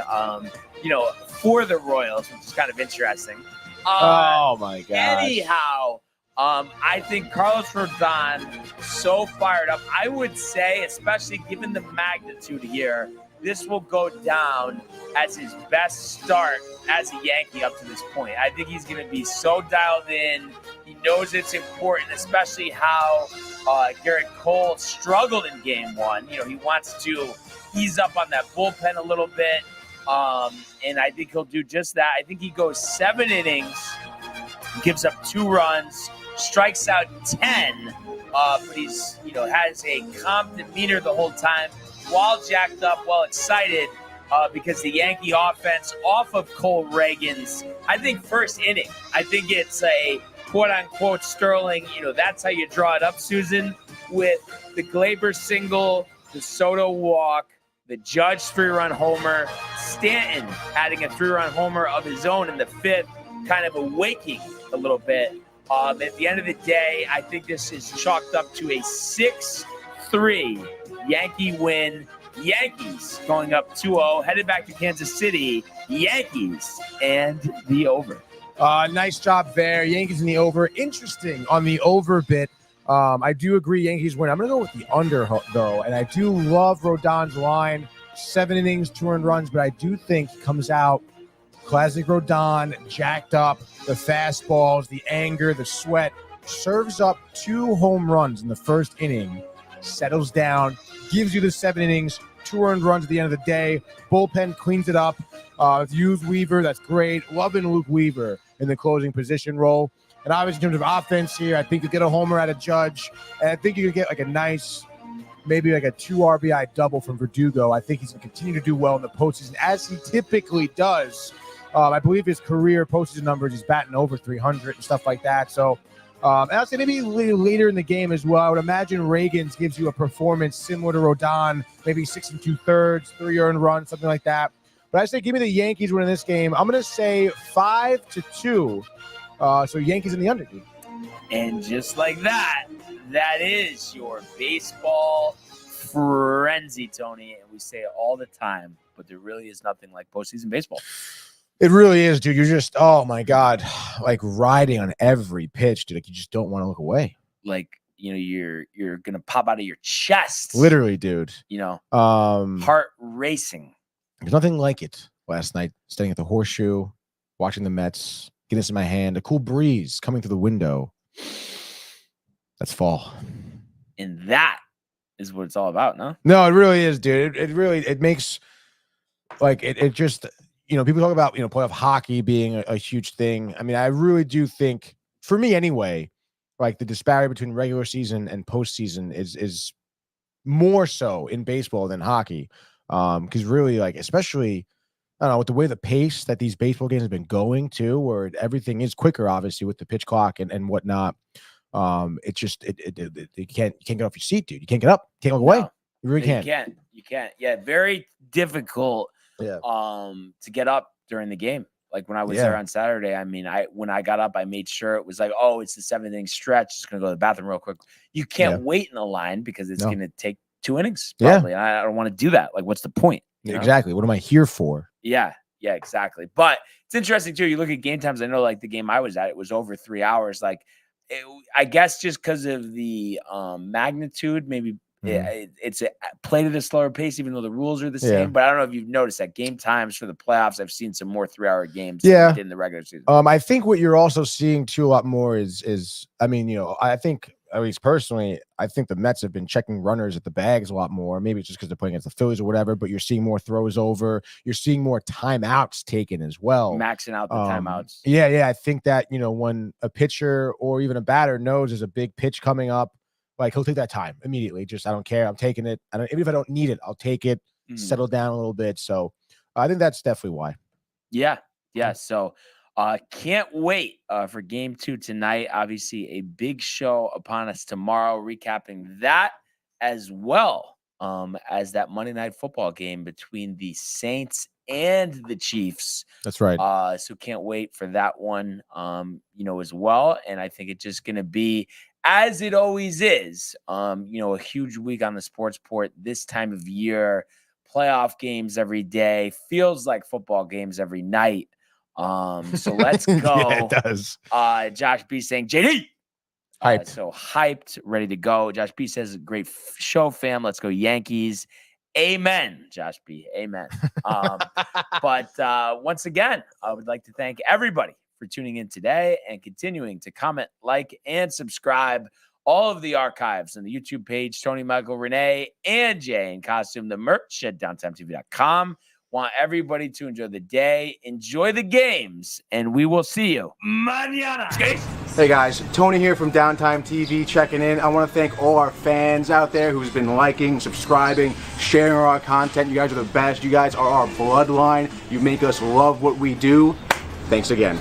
for the Royals, which is kind of interesting. Oh, my God. Anyhow, I think Carlos Rodon, so fired up. I would say, especially given the magnitude here, this will go down as his best start as a Yankee up to this point. I think he's going to be so dialed in. He knows it's important, especially how Garrett Cole struggled in game 1. He wants to ease up on that bullpen a little bit, and I think he'll do just that. I think he goes 7 innings, gives up 2 runs, strikes out 10, but he's has a calm demeanor the whole time, while jacked up, well excited, because the Yankee offense off of Cole Reagans, I think first inning, I think it's a quote-unquote Sterling, that's how you draw it up, Susan, with the Glaber single, the Soto walk, the Judge 3-run homer, Stanton adding a 3-run homer of his own in the 5th, kind of awaking a little bit. At the end of the day, I think this is chalked up to a 6-3 Yankee win. Yankees going up 2-0, headed back to Kansas City. Yankees and the over. Nice job there. Yankees in the over. Interesting on the over bit. I do agree Yankees win. I'm going to go with the under, though, and I do love Rodon's line. 7 innings, 2 earned runs, but I do think he comes out classic Rodon, jacked up, the fastballs, the anger, the sweat, serves up 2 home runs in the first inning, settles down, gives you the 7 innings, 2 earned runs at the end of the day. Bullpen cleans it up. Use Weaver, that's great. Loving Luke Weaver in the closing position role. And obviously, in terms of offense here, I think you'll get a homer out of Judge. And I think you can get like a nice, maybe like a 2 RBI double from Verdugo. I think he's going to continue to do well in the postseason, as he typically does. I believe his career postseason numbers, he's batting over 300 and stuff like that. So, and I'll say maybe later in the game as well. I would imagine Reagan's gives you a performance similar to Rodon, maybe 6 2/3, 3 earned runs, something like that. But I say give me the Yankees winning this game. I'm going to say 5-2. So Yankees in the under, dude. And just like that, that is your baseball frenzy, Tony. And we say it all the time, but there really is nothing like postseason baseball. It really is, dude. You're just, oh my God, like riding on every pitch, dude. Like you just don't want to look away. Like, you know, you're gonna pop out of your chest. Literally, dude. You know, Um, heart racing. There's nothing like it. Last night, standing at the Horseshoe, watching the Mets, getting this in my hand, a cool breeze coming through the window. That's fall. And that is what it's all about, no? No, it really is, dude. It makes like it just, you know, people talk about, you know, playoff hockey being a huge thing. I mean, I really do think, for me anyway, like the disparity between regular season and postseason is more so in baseball than hockey. Because really, like, especially, I don't know, with the way the pace that these baseball games have been going to, where everything is quicker, obviously, with the pitch clock and whatnot. It just you can't get off your seat, dude. You can't get up, can't look away. No, You really can't. You can't. Yeah, very difficult. Yeah. To get up during the game. Like when I was Yeah. there on Saturday, I mean, when I got up, I made sure it was like, oh, it's the 7th inning stretch. Just gonna go to the bathroom real quick. You can't wait in the line because it's gonna take 2 innings probably. And I don't want to do that. Like, what's the point? You know? Exactly. What am I here for? Yeah, exactly. But it's interesting too. You look at game times. I know, like the game I was at, it was over 3 hours. Like, I guess just because of the magnitude, maybe it's played at a slower pace, even though the rules are the same. But I don't know if you've noticed that game times for the playoffs, I've seen some more 3-hour games than we did in the regular season. I think what you're also seeing too a lot more is I mean, you know, I think, at least personally, I think the Mets have been checking runners at the bags a lot more. Maybe it's just because they're playing against the Phillies or whatever, but you're seeing more throws over. You're seeing more timeouts taken as well. Maxing out the timeouts. Yeah. I think that, you know, when a pitcher or even a batter knows there's a big pitch coming up, like he'll take that time immediately. Just, I don't care. I'm taking it. Even if I don't need it, I'll take it, settle down a little bit. So I think that's definitely why. Yeah. So can't wait for game 2 tonight. Obviously, a big show upon us tomorrow, recapping that as well as that Monday Night Football game between the Saints and the Chiefs. That's right. So can't wait for that one, you know, as well. And I think it's just going to be, as it always is, you know, a huge week on the sports port this time of year. Playoff games every day. Feels like football games every night. So let's go. Yeah, it does. Josh B saying, JD. Hyped. So hyped, ready to go. Josh B says, great show, fam. Let's go Yankees. Amen, Josh B. Amen. But once again, I would like to thank everybody for tuning in today and continuing to comment, like, and subscribe. All of the archives on the YouTube page, Tony, Michael, Renee, and Jay in costume, the merch at downtimetv.com. Want everybody to enjoy the day, enjoy the games, and we will see you mañana. Hey guys, Tony here from Downtime TV checking in. I want to thank all our fans out there who's been liking, subscribing, sharing our content. You guys are the best. You guys are our bloodline. You make us love what we do. Thanks again.